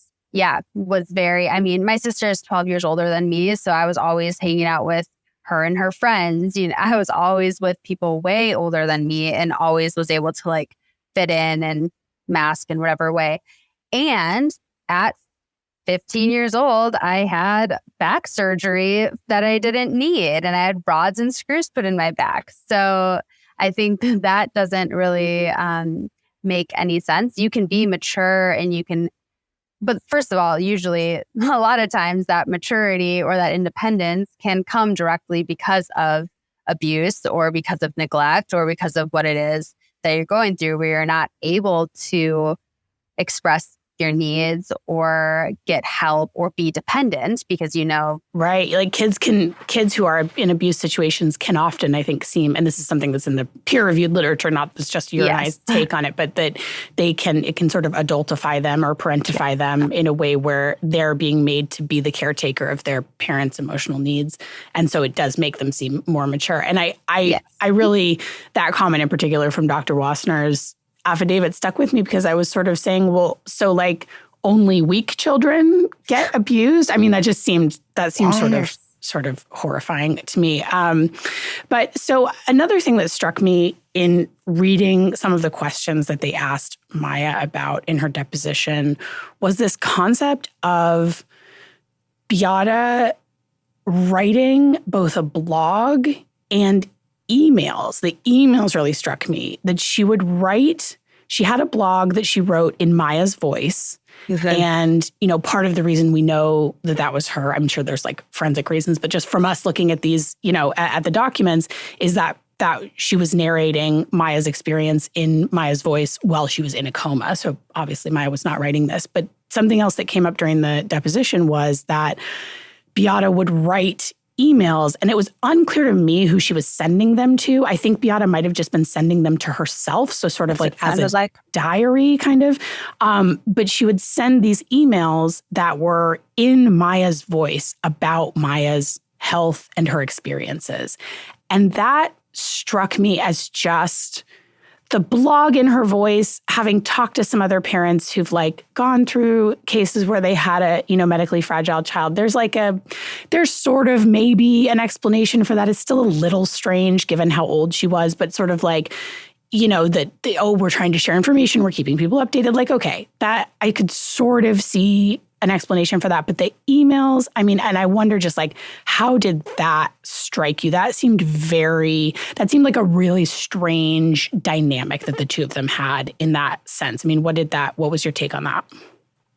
was very, I mean, my sister is 12 years older than me. So I was always hanging out with her and her friends. I was always with people way older than me and always was able to like fit in and mask in whatever way. And at 15 years old, I had back surgery that I didn't need, and I had rods and screws put in my back. So I think that doesn't really make any sense. You can be mature but first of all, usually a lot of times that maturity or that independence can come directly because of abuse or because of neglect or because of what it is that you're going through, where you're not able to express your needs or get help or be dependent because right, like kids who are in abuse situations can often, I think, seem, and this is something that's in the peer-reviewed literature, not that's just your and I's take on it, but that it can sort of adultify them or parentify them in a way where they're being made to be the caretaker of their parents' emotional needs, and so it does make them seem more mature. And I really, that comment in particular from Dr. Wassner's affidavit stuck with me because I was sort of saying, well, so like only weak children get abused? I mean, that seemed sort of horrifying to me. But so another thing that struck me in reading some of the questions that they asked Maya about in her deposition was this concept of Beata writing both a blog and emails. The emails really struck me that she would write. She had a blog that she wrote in Maya's voice. Okay. And, part of the reason we know that was her, I'm sure there's like forensic reasons, but just from us looking at these, at the documents, is that she was narrating Maya's experience in Maya's voice while she was in a coma. So obviously Maya was not writing this. But something else that came up during the deposition was that Beata would write emails, and it was unclear to me who she was sending them to. I think Beata might have just been sending them to herself, so sort of like as a diary kind of. But she would send these emails that were in Maya's voice about Maya's health and her experiences. And that struck me as just the blog in her voice, having talked to some other parents who've like gone through cases where they had a, medically fragile child. There's sort of maybe an explanation for that. It's still a little strange given how old she was, but sort of like, we're trying to share information. We're keeping people updated. Like, okay, that I could sort of see an explanation for that. But the emails, I mean, and I wonder just like, how did that strike you? That seemed like a really strange dynamic that the two of them had in that sense. I mean, what was your take on that?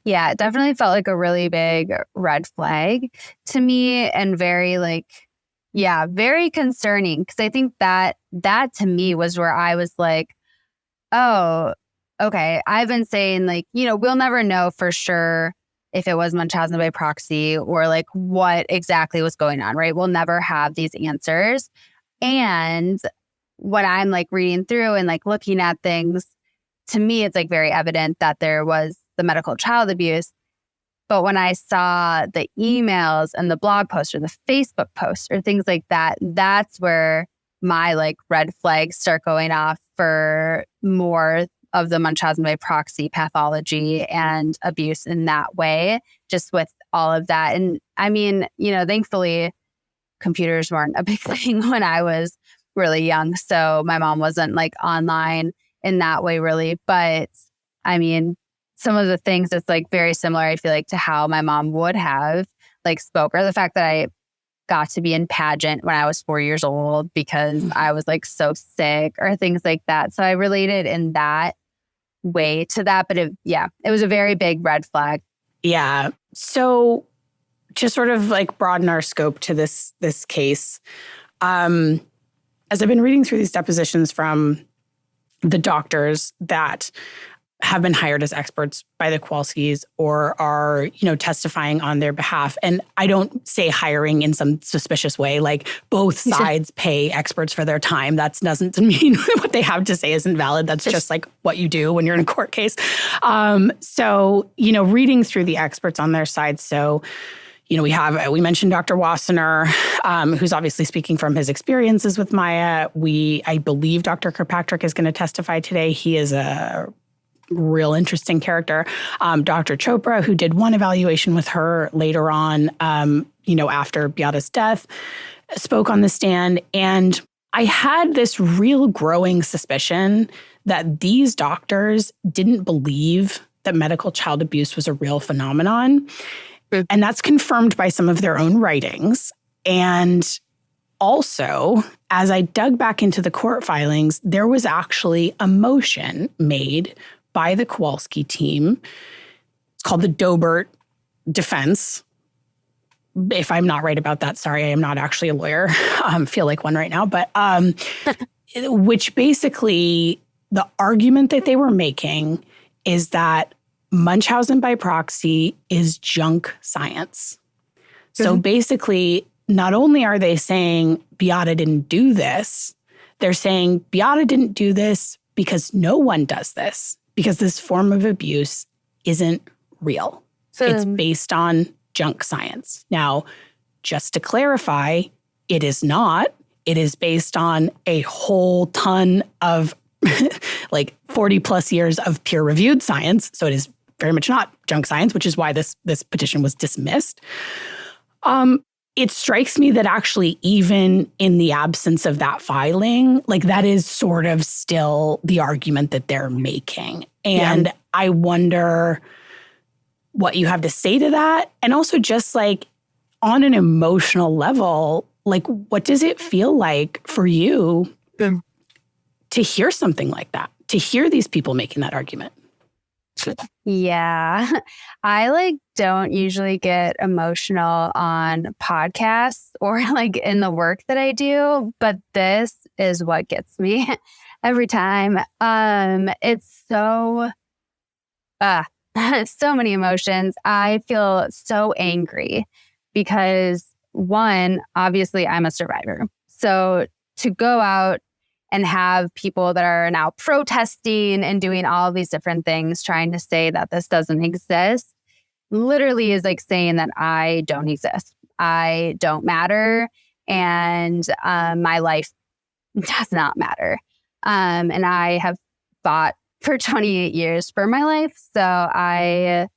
Yeah, it definitely felt like a really big red flag to me and very very concerning. Because I think that to me was where I was like, oh, okay, I've been saying we'll never know for sure if it was Munchausen by proxy or like what exactly was going on, right? We'll never have these answers. And when I'm like reading through and like looking at things, to me, it's like very evident that there was the medical child abuse. But when I saw the emails and the blog post or the Facebook post or things like that, that's where my like red flags start going off for more of the Munchausen by proxy pathology and abuse in that way, just with all of that. And I mean, thankfully, computers weren't a big thing when I was really young. So my mom wasn't like online in that way, really. But I mean, some of the things that's like very similar, I feel like, to how my mom would have like spoke, or the fact that I got to be in pageant when I was 4 years old because I was like so sick or things like that. So I related in that way to that. But it was a very big red flag. Yeah. So to sort of like broaden our scope to this case, as I've been reading through these depositions from the doctors that have been hired as experts by the Kowalskis or are, testifying on their behalf. And I don't say hiring in some suspicious way, like both sides pay experts for their time. That doesn't mean what they have to say isn't valid. That's just like what you do when you're in a court case. So, reading through the experts on their side. So, we mentioned Dr. Wassenaar, who's obviously speaking from his experiences with Maya. I believe Dr. Kirkpatrick is going to testify today. He is a real interesting character. Dr. Chopra, who did one evaluation with her later on, after Beata's death, spoke on the stand. And I had this real growing suspicion that these doctors didn't believe that medical child abuse was a real phenomenon. And that's confirmed by some of their own writings. And also, as I dug back into the court filings, there was actually a motion made by the Kowalski team. It's called the Dobert defense. If I'm not right about that, sorry, I am not actually a lawyer. Feel like one right now. But which basically, the argument that they were making is that Munchausen by proxy is junk science. So basically, not only are they saying Beata didn't do this, they're saying Beata didn't do this because no one does this, because this form of abuse isn't real. So it's based on junk science. Now, just to clarify, it is not. It is based on a whole ton of like 40 plus years of peer-reviewed science. So it is very much not junk science, which is why this petition was dismissed. It strikes me that actually even in the absence of that filing, like that is sort of still the argument that they're making. And I wonder what you have to say to that. And also just like on an emotional level, like what does it feel like for you to hear something like that, to hear these people making that argument? Yeah, I don't usually get emotional on podcasts or in the work that I do, but this is what gets me every time. It's so many emotions. I feel so angry because one, obviously I'm a survivor. So to go out and have people that are now protesting and doing all of these different things, trying to say that this doesn't exist, literally is like saying that I don't exist. I don't matter. And my life does not matter. And I have fought for 28 years for my life. So I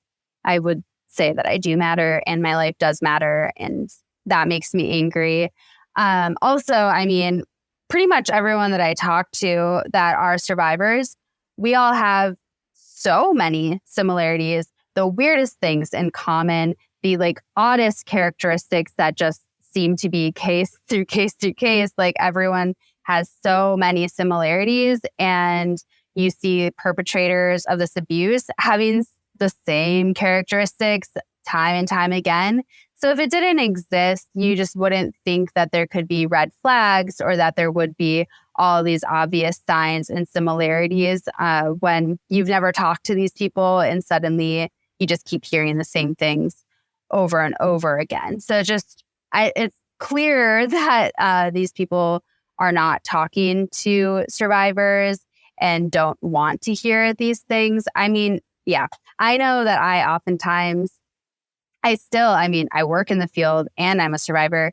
would say that I do matter and my life does matter. And that makes me angry. Also, I mean, pretty much everyone that I talk to that are survivors, we all have so many similarities, the weirdest things in common, the oddest characteristics that just seem to be case through case through case. Like everyone has so many similarities, and you see perpetrators of this abuse having the same characteristics time and time again. So if it didn't exist, you just wouldn't think that there could be red flags or that there would be all these obvious signs and similarities when you've never talked to these people and suddenly you just keep hearing the same things over and over again. So it's clear that these people are not talking to survivors and don't want to hear these things. I mean, yeah, I know that I work in the field and I'm a survivor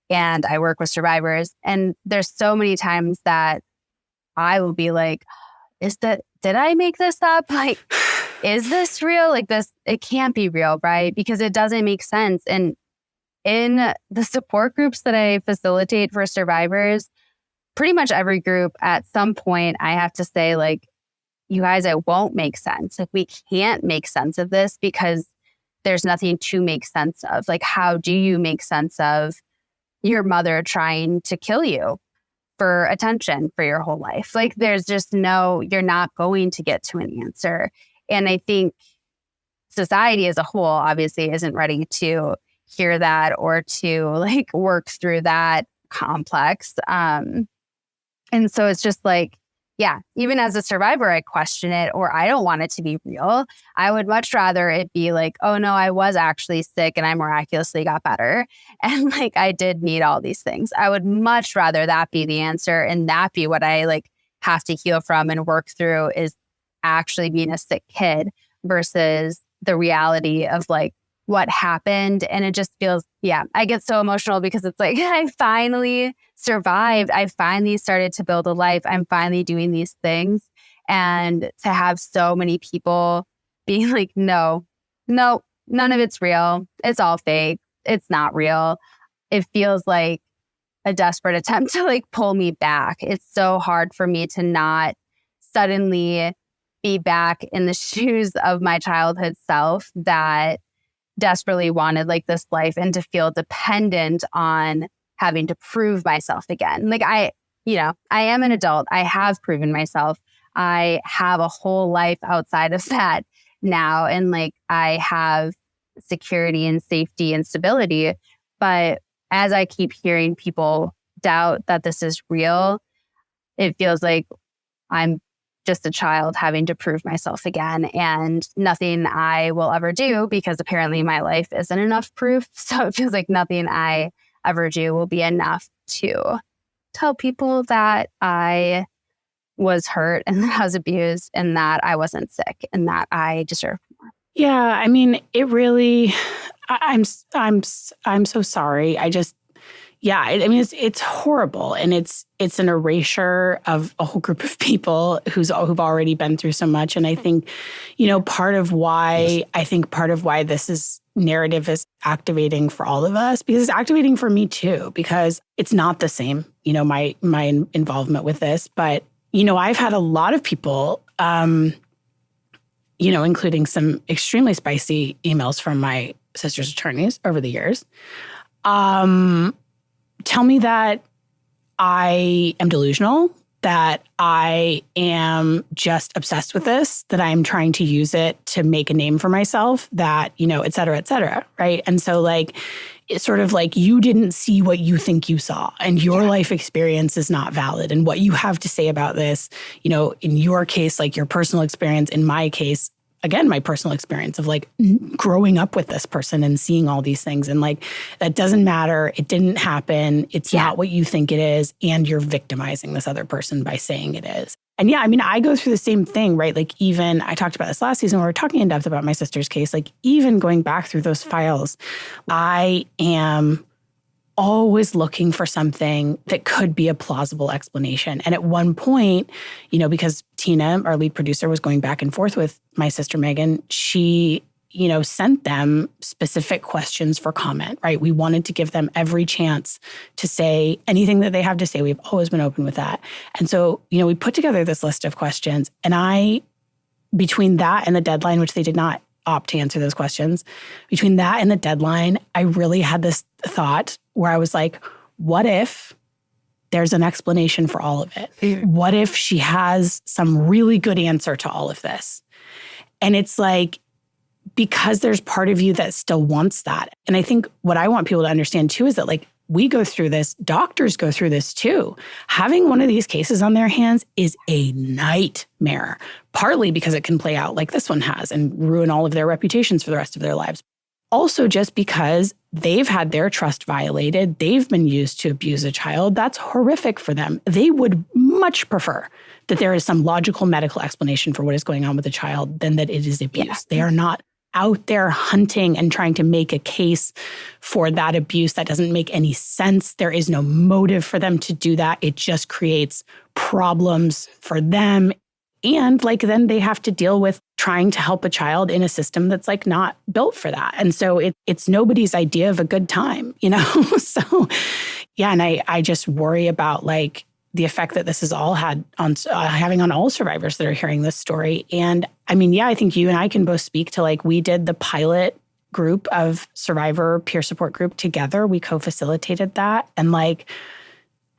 and I work with survivors. And there's so many times that I will be like, did I make this up? Is this real? It can't be real, right? Because it doesn't make sense. And in the support groups that I facilitate for survivors, pretty much every group at some point, I have to say, you guys, it won't make sense. We can't make sense of this because there's nothing to make sense of. How do you make sense of your mother trying to kill you for attention for your whole life? There's just you're not going to get to an answer. And I think society as a whole obviously isn't ready to hear that or to work through that complex. And so it's just Yeah, even as a survivor, I question it, or I don't want it to be real. I would much rather it be like, oh no, I was actually sick and I miraculously got better. And like, I did need all these things. I would much rather that be the answer and that be what I like have to heal from and work through, is actually being a sick kid versus the reality of like what happened. And it just feels, I get so emotional because it's like, I finally survived. I finally started to build a life. I'm finally doing these things. And to have so many people being like, no, none of it's real. It's all fake. It's not real. It feels like a desperate attempt to like pull me back. It's so hard for me to not suddenly be back in the shoes of my childhood self that desperately wanted like this life and to feel dependent on having to prove myself again. Like I am an adult. I have proven myself. I have a whole life outside of that now. And like I have security and safety and stability. But as I keep hearing people doubt that this is real, it feels like I'm just a child having to prove myself again, and nothing I will ever do, because apparently my life isn't enough proof. So it feels like nothing I ever do will be enough to tell people that I was hurt and that I was abused and that I wasn't sick and that I deserve more. Yeah, I mean, it really, I'm so sorry. I mean, it's horrible, and it's an erasure of a whole group of people who've already been through so much. And I think, part of why this narrative is activating for all of us, because it's activating for me too, because it's not the same, my involvement with this. But, I've had a lot of people, including some extremely spicy emails from my sister's attorneys over the years, tell me that I am delusional, that I am just obsessed with this, that I'm trying to use it to make a name for myself, that, et cetera, right? And so like, it's sort of like you didn't see what you think you saw, and your life experience is not valid. And what you have to say about this, in your case, like your personal experience, in my case, again, my personal experience of like growing up with this person and seeing all these things. And like, that doesn't matter. It didn't happen. It's not what you think it is. And you're victimizing this other person by saying it is. And I mean, I go through the same thing, right? Like even, I talked about this last season when we were talking in depth about my sister's case, like even going back through those files, I am always looking for something that could be a plausible explanation. And at one point, because Tina, our lead producer, was going back and forth with my sister Megan, she, sent them specific questions for comment, right? We wanted to give them every chance to say anything that they have to say. We've always been open with that. And so, we put together this list of questions, and between that and the deadline, which they did not opt to answer those questions, between that and the deadline, I really had this thought where I was like, what if there's an explanation for all of it? What if she has some really good answer to all of this? And it's like, because there's part of you that still wants that. And I think what I want people to understand too is that like, we go through this, doctors go through this too. Having one of these cases on their hands is a nightmare, partly because it can play out like this one has and ruin all of their reputations for the rest of their lives. Also, just because they've had their trust violated, they've been used to abuse a child, that's horrific for them. They would much prefer that there is some logical medical explanation for what is going on with the child than that it is abuse. Yeah. They are not out there hunting and trying to make a case for that abuse. That doesn't make any sense. There is no motive for them to do that. It just creates problems for them. And like, then they have to deal with trying to help a child in a system that's like not built for that. And so it's nobody's idea of a good time, So yeah, and I just worry about like the effect that this has all had on having on all survivors that are hearing this story. And I mean, I think you and I can both speak to like, we did the pilot group of survivor peer support group together. We co-facilitated that. And like,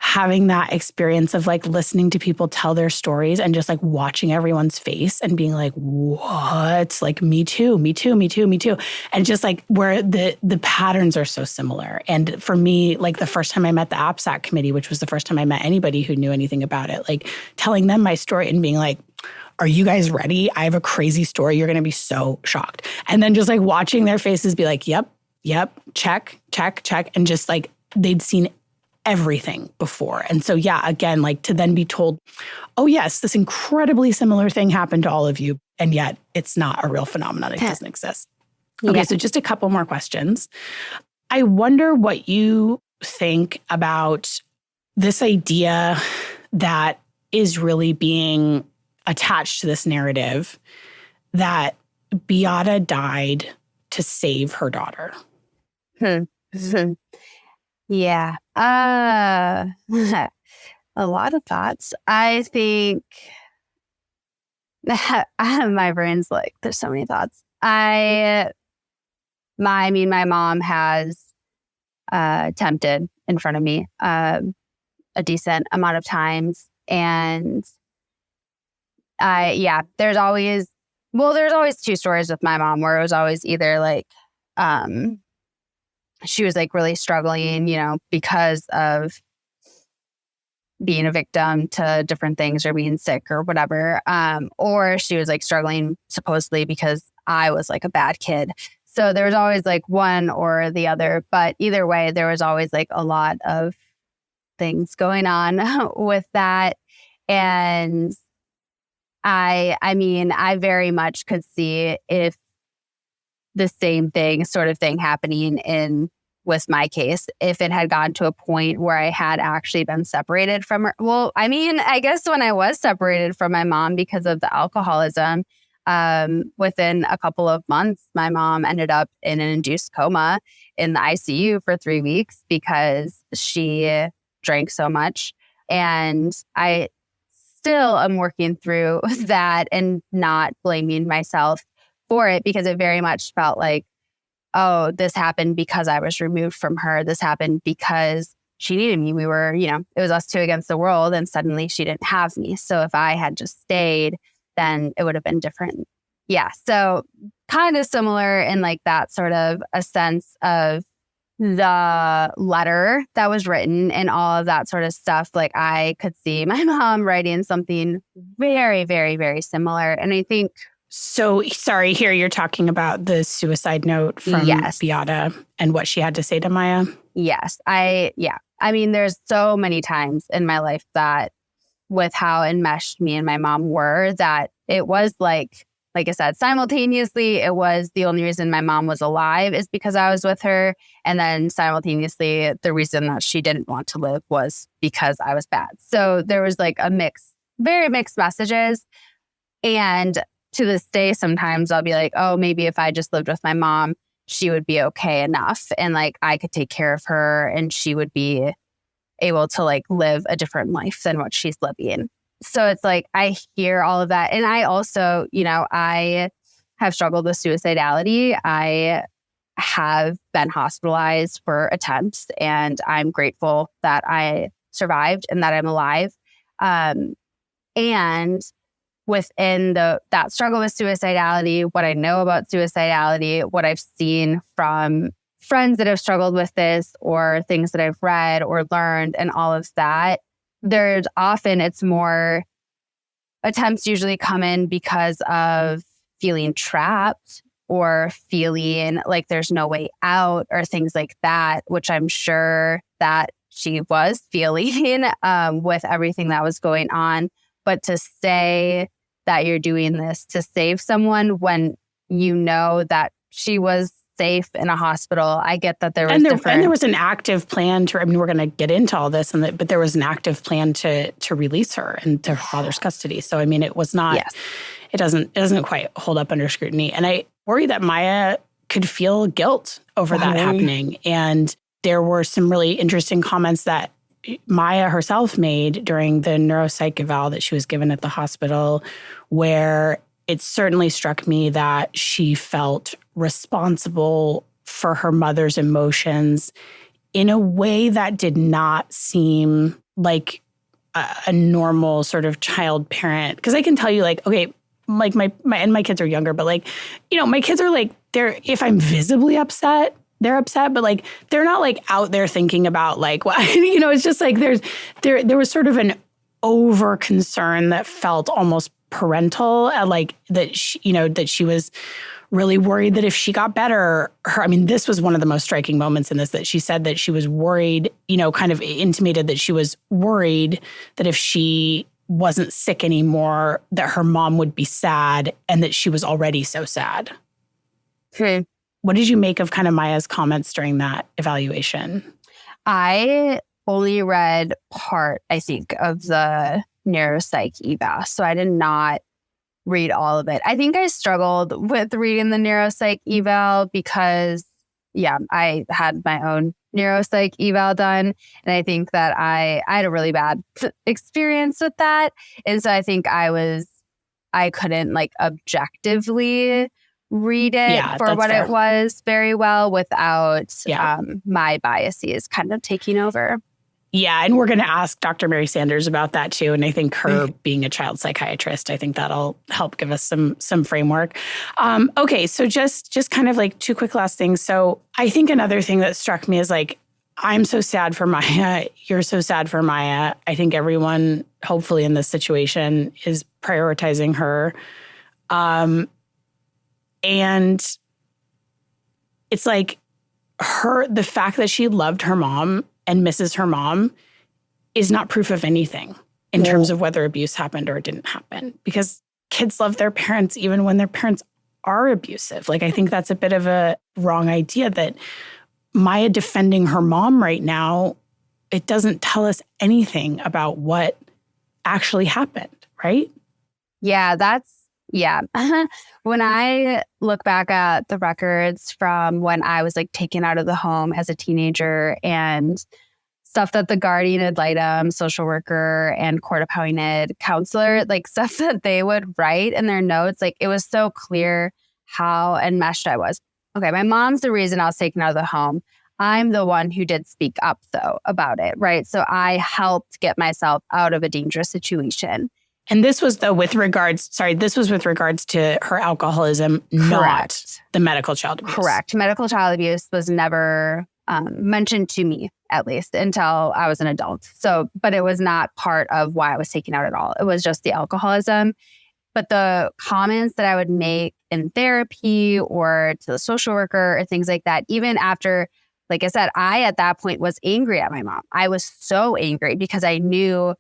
having that experience of like listening to people tell their stories and just like watching everyone's face and being like, what? Like, me too, me too, me too, me too. And just like where the patterns are so similar. And for me, like the first time I met the APSAC committee, which was the first time I met anybody who knew anything about it, like telling them my story and being like, are you guys ready? I have a crazy story. You're going to be so shocked. And then just like watching their faces be like, yep, check, check, check. And just like they'd seen everything before. And so, yeah, again, like to then be told, oh, yes, this incredibly similar thing happened to all of you. And yet it's not a real phenomenon. It doesn't exist. Okay, so just a couple more questions. I wonder what you think about this idea that is really being attached to this narrative that Beata died to save her daughter. Yeah. A lot of thoughts. I think my brain's like, there's so many thoughts. My mom has attempted in front of me a decent amount of times. And there's always two stories with my mom where it was always either like, she was like really struggling, because of being a victim to different things or being sick or whatever. Or she was like struggling supposedly because I was like a bad kid. So there was always like one or the other, but either way, there was always like a lot of things going on with that. And I very much could see if the same sort of thing happening with my case, if it had gotten to a point where I had actually been separated from her. Well, I guess when I was separated from my mom because of the alcoholism, within a couple of months, my mom ended up in an induced coma in the ICU for 3 weeks because she drank so much. And I still am working through that and not blaming myself for it, because it very much felt like, oh, this happened because I was removed from her. This happened because she needed me. We were, it was us two against the world, and suddenly she didn't have me. So if I had just stayed, then it would have been different. Yeah. So kind of similar in like that sort of a sense of the letter that was written and all of that sort of stuff. Like I could see my mom writing something very, very, very similar. And I think... So, sorry, here you're talking about the suicide note from Beata and what she had to say to Maya? Yes. There's so many times in my life that with how enmeshed me and my mom were, that it was like I said, simultaneously, it was the only reason my mom was alive is because I was with her. And then simultaneously, the reason that she didn't want to live was because I was bad. So there was like very mixed messages. And to this day, sometimes I'll be like, oh, maybe if I just lived with my mom, she would be okay enough. And like I could take care of her and she would be able to like live a different life than what she's living. So it's like, I hear all of that. And I also, I have struggled with suicidality. I have been hospitalized for attempts, and I'm grateful that I survived and that I'm alive. And within that struggle with suicidality, what I know about suicidality, what I've seen from friends that have struggled with this, or things that I've read or learned and all of that, it's more attempts usually come in because of feeling trapped or feeling like there's no way out or things like that, which I'm sure that she was feeling with everything that was going on. But to say that you're doing this to save someone when you know that she was safe in a hospital, I get that there was and there was an active plan to. We're going to get into all this, but there was an active plan to release her into her father's custody. So it was not. Yes. It doesn't quite hold up under scrutiny, and I worry that Maya could feel guilt over that happening. And there were some really interesting comments that Maya herself made during the neuropsych eval that she was given at the hospital, where it certainly struck me that she felt responsible for her mother's emotions in a way that did not seem like a normal sort of child parent. Because I can tell you, like, okay, like my kids are younger, but like, you know, my kids are like, if I'm visibly upset, they're upset, but like, they're not like out there thinking about like, well, you know, it's just like there was sort of an over concern that felt almost parental, like that she was really worried that if she got better, this was one of the most striking moments in this, that she said that she was worried, you know, kind of intimated that she was worried that if she wasn't sick anymore, that her mom would be sad, and that she was already so sad. What did you make of kind of Maya's comments during that evaluation? I only read part, I think, of the neuropsych eval, so I did not read all of it. I think I struggled with reading the neuropsych eval because, I had my own neuropsych eval done. And I think that I had a really bad experience with that. And so I think I couldn't like objectively read it for what it was very well without my biases kind of taking over. Yeah, and we're going to ask Dr. Mary Sanders about that too. And I think her being a child psychiatrist, I think that'll help give us some framework. Okay, so just kind of like two quick last things. So I think another thing that struck me is like, I'm so sad for Maya. You're so sad for Maya. I think everyone, hopefully in this situation, is prioritizing her. And it's like the fact that she loved her mom and misses her mom is not proof of anything in terms of whether abuse happened or it didn't happen, because kids love their parents even when their parents are abusive. Like, I think that's a bit of a wrong idea that Maya defending her mom right now, it doesn't tell us anything about what actually happened, right? Yeah, when I look back at the records from when I was like taken out of the home as a teenager and stuff that the guardian ad litem, social worker, and court appointed counselor, like stuff that they would write in their notes, like it was so clear how enmeshed I was. Okay, my mom's the reason I was taken out of the home. I'm the one who did speak up though about it, right? So I helped get myself out of a dangerous situation. And this was with regards to her alcoholism, not the medical child abuse. Correct. Medical child abuse was never mentioned to me, at least until I was an adult. So, but it was not part of why I was taken out at all. It was just the alcoholism. But the comments that I would make in therapy or to the social worker or things like that, even after, like I said, I at that point was angry at my mom. I was so angry because I knew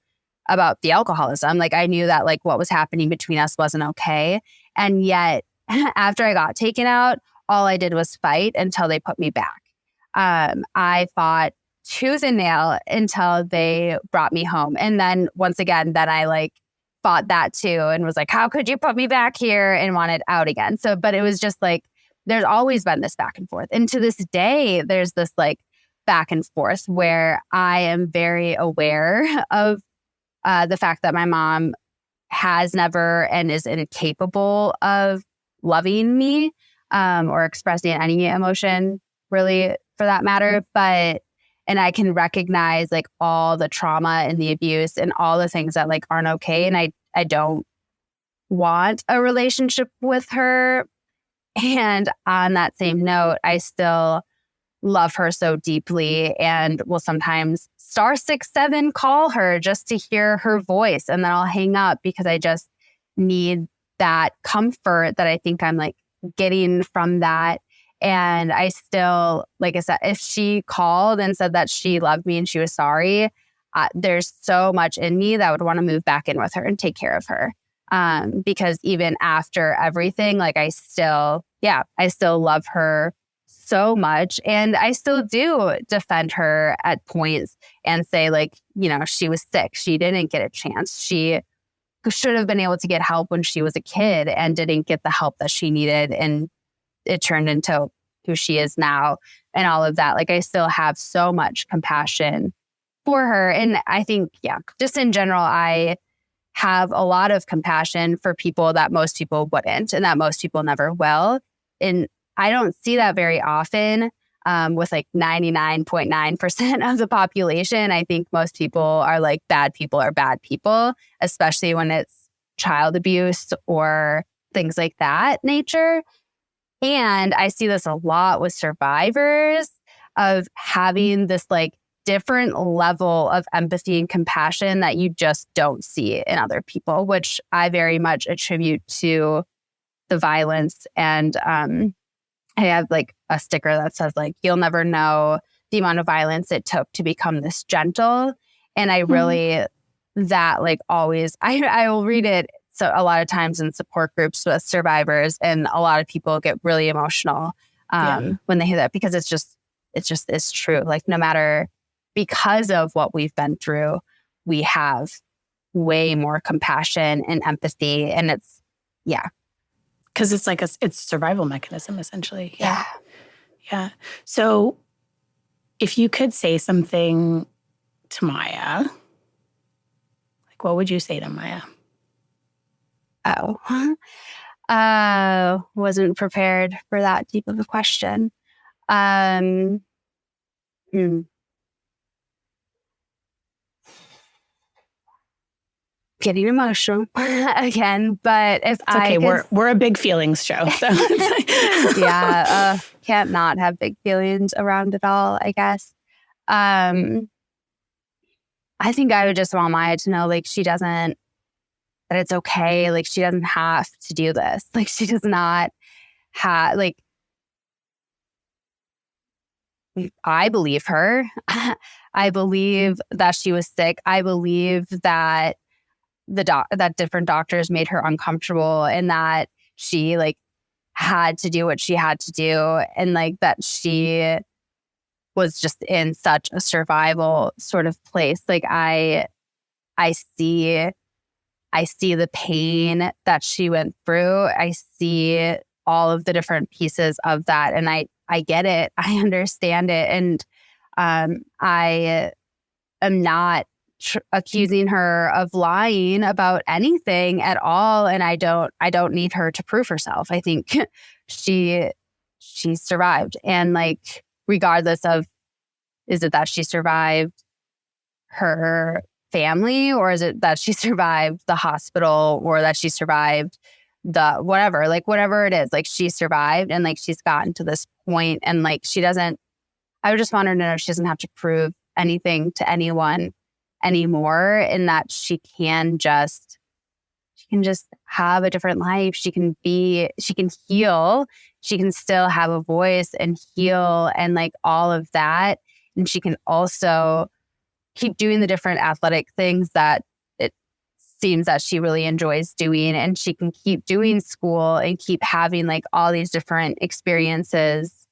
about the alcoholism. Like I knew that like what was happening between us wasn't okay. And yet after I got taken out, all I did was fight until they put me back. I fought tooth and nail until they brought me home. And then once again, then I like fought that too and was like, how could you put me back here, and wanted out again. So, but it was just like, there's always been this back and forth. And to this day, there's this like back and forth where I am very aware of the fact that my mom has never and is incapable of loving me or expressing any emotion, really, for that matter. And I can recognize like all the trauma and the abuse and all the things that like aren't okay. And I don't want a relationship with her. And on that same note, I still love her so deeply and will sometimes *67 call her just to hear her voice. And then I'll hang up because I just need that comfort that I think I'm like getting from that. And I still, like I said, if she called and said that she loved me and she was sorry, there's so much in me that would want to move back in with her and take care of her. Because even after everything, like I still love her so much. And I still do defend her at points and say like, you know, she was sick. She didn't get a chance. She should have been able to get help when she was a kid and didn't get the help that she needed. And it turned into who she is now and all of that. Like I still have so much compassion for her. And I think, just in general, I have a lot of compassion for people that most people wouldn't and that most people never will. And I don't see that very often. with like 99.9% of the population. I think most people are like, bad people are bad people, especially when it's child abuse or things like that nature. And I see this a lot with survivors of having this like different level of empathy and compassion that you just don't see in other people, which I very much attribute to the violence. And I have like a sticker that says like, you'll never know the amount of violence it took to become this gentle. And I really, that like always, I will read it. So a lot of times in support groups with survivors, and a lot of people get really emotional when they hear that, because it's true. Like no matter, because of what we've been through, we have way more compassion and empathy. And it's, because it's like it's a survival mechanism, essentially. Yeah. So if you could say something to Maya, like what would you say to Maya? Wasn't prepared for that deep of a question. Getting emotional again, but if it's okay, we're a big feelings show, so can't not have big feelings around it all, I guess. I think I would just want Maya to know, like, that it's okay. Like, she doesn't have to do this. Like, she does not have, like, I believe her. I believe that she was sick. I believe that that different doctors made her uncomfortable, and that she like had to do what she had to do, and like that she was just in such a survival sort of place. Like I see the pain that she went through. I see all of the different pieces of that, and I get it. I understand it, and I am not accusing her of lying about anything at all, and I don't need her to prove herself. I think she survived, and like regardless of, is it that she survived her family, or is it that she survived the hospital, or that she survived the whatever it is, like she survived, and like she's gotten to this point, and like I would just want her to know she doesn't have to prove anything to anyone anymore, and that she can just have a different life. She can heal. She can still have a voice and heal, and like all of that. And she can also keep doing the different athletic things that it seems that she really enjoys doing. And she can keep doing school and keep having like all these different experiences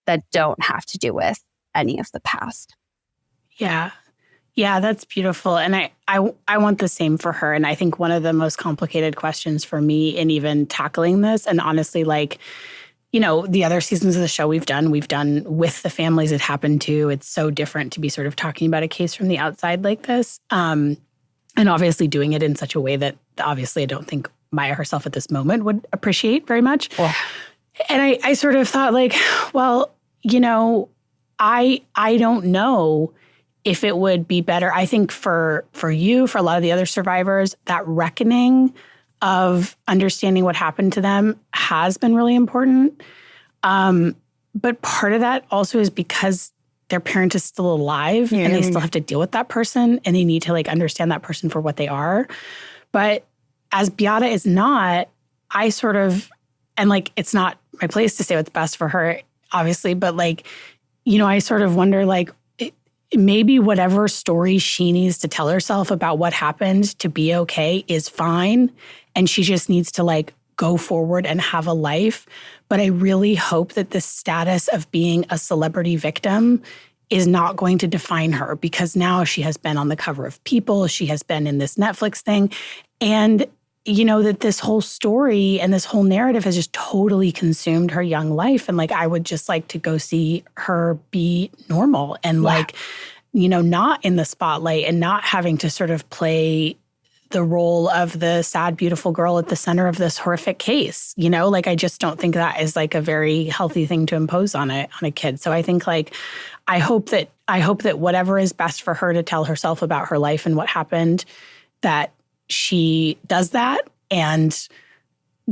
that don't have to do with any of the past. Yeah, that's beautiful. And I want the same for her. And I think one of the most complicated questions for me in even tackling this, and honestly, like, you know, the other seasons of the show we've done with the families it happened to. It's so different to be sort of talking about a case from the outside like this. And obviously doing it in such a way that obviously I don't think Maya herself at this moment would appreciate very much. Oh. And I sort of thought like, well, you know, I don't know if it would be better. I think for you, for a lot of the other survivors, that reckoning of understanding what happened to them has been really important. But part of that also is because their parent is still alive and they still have to deal with that person, and they need to like understand that person for what they are. But as Beata is not, I sort of, and like, it's not my place to say what's best for her, obviously, but like, you know, I sort of wonder like, maybe whatever story she needs to tell herself about what happened to be okay is fine. And she just needs to like go forward and have a life. But I really hope that the status of being a celebrity victim is not going to define her, because now she has been on the cover of People. She has been in this Netflix thing. And you know, that this whole story and this whole narrative has just totally consumed her young life. And like, I would just like to go see her be normal and like, you know, not in the spotlight and not having to sort of play the role of the sad, beautiful girl at the center of this horrific case. Like, I just don't think that is like a very healthy thing to impose on a kid. So I think like, I hope that whatever is best for her to tell herself about her life and what happened, that she does that and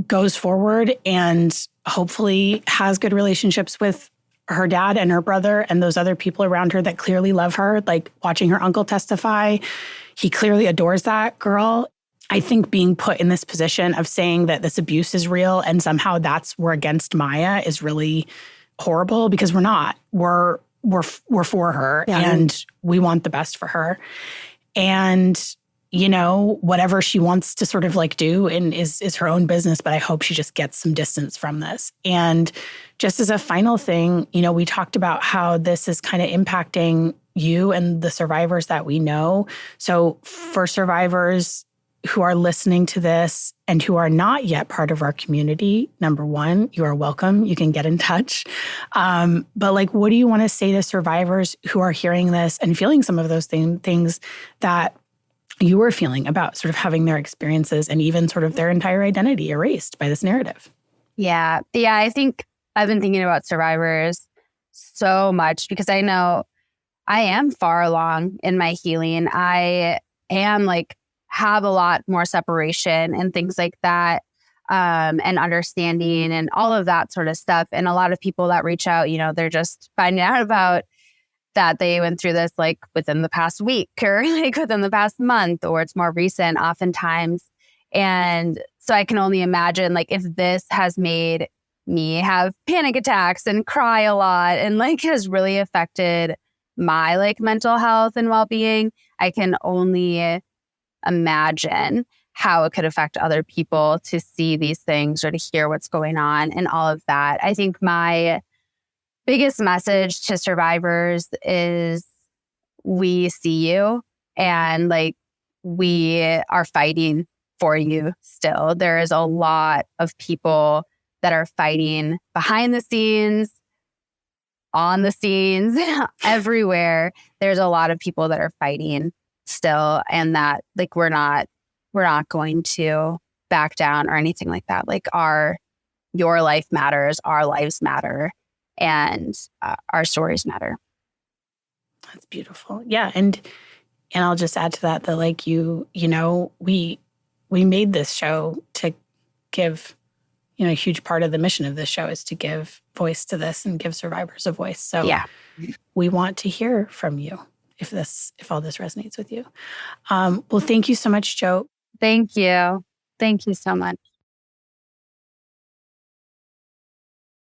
goes forward and hopefully has good relationships with her dad and her brother and those other people around her that clearly love her, like watching her uncle testify. He clearly adores that girl. I think being put in this position of saying that this abuse is real and somehow we're against Maya is really horrible, because we're not. We're for her, and we want the best for her. And whatever she wants to sort of like do and is her own business, but I hope she just gets some distance from this. And just as a final thing, we talked about how this is kind of impacting you and the survivors that we know. So for survivors who are listening to this and who are not yet part of our community, number one, you are welcome. You can get in touch. But like, what do you want to say to survivors who are hearing this and feeling some of those things that you were feeling about sort of having their experiences and even sort of their entire identity erased by this narrative? Yeah. I think I've been thinking about survivors so much because I know I am far along in my healing. I am like, have a lot more separation and things like that, and understanding and all of that sort of stuff. And a lot of people that reach out, they're just finding out about that they went through this like within the past week or like within the past month, or it's more recent oftentimes. And so I can only imagine like if this has made me have panic attacks and cry a lot and like has really affected my like mental health and well-being, I can only imagine how it could affect other people to see these things or to hear what's going on and all of that. I think my biggest message to survivors is we see you and like we are fighting for you still. There is a lot of people that are fighting behind the scenes, on the scenes, everywhere. There's a lot of people that are fighting still, and that like we're not going to back down or anything like that. Like your life matters, our lives matter, and our stories matter. That's beautiful. Yeah. And I'll just add to that like we made this show to give, a huge part of the mission of this show is to give voice to this and give survivors a voice. So yeah, we want to hear from you if all this resonates with you. Well, thank you so much, Jo. Thank you. Thank you so much.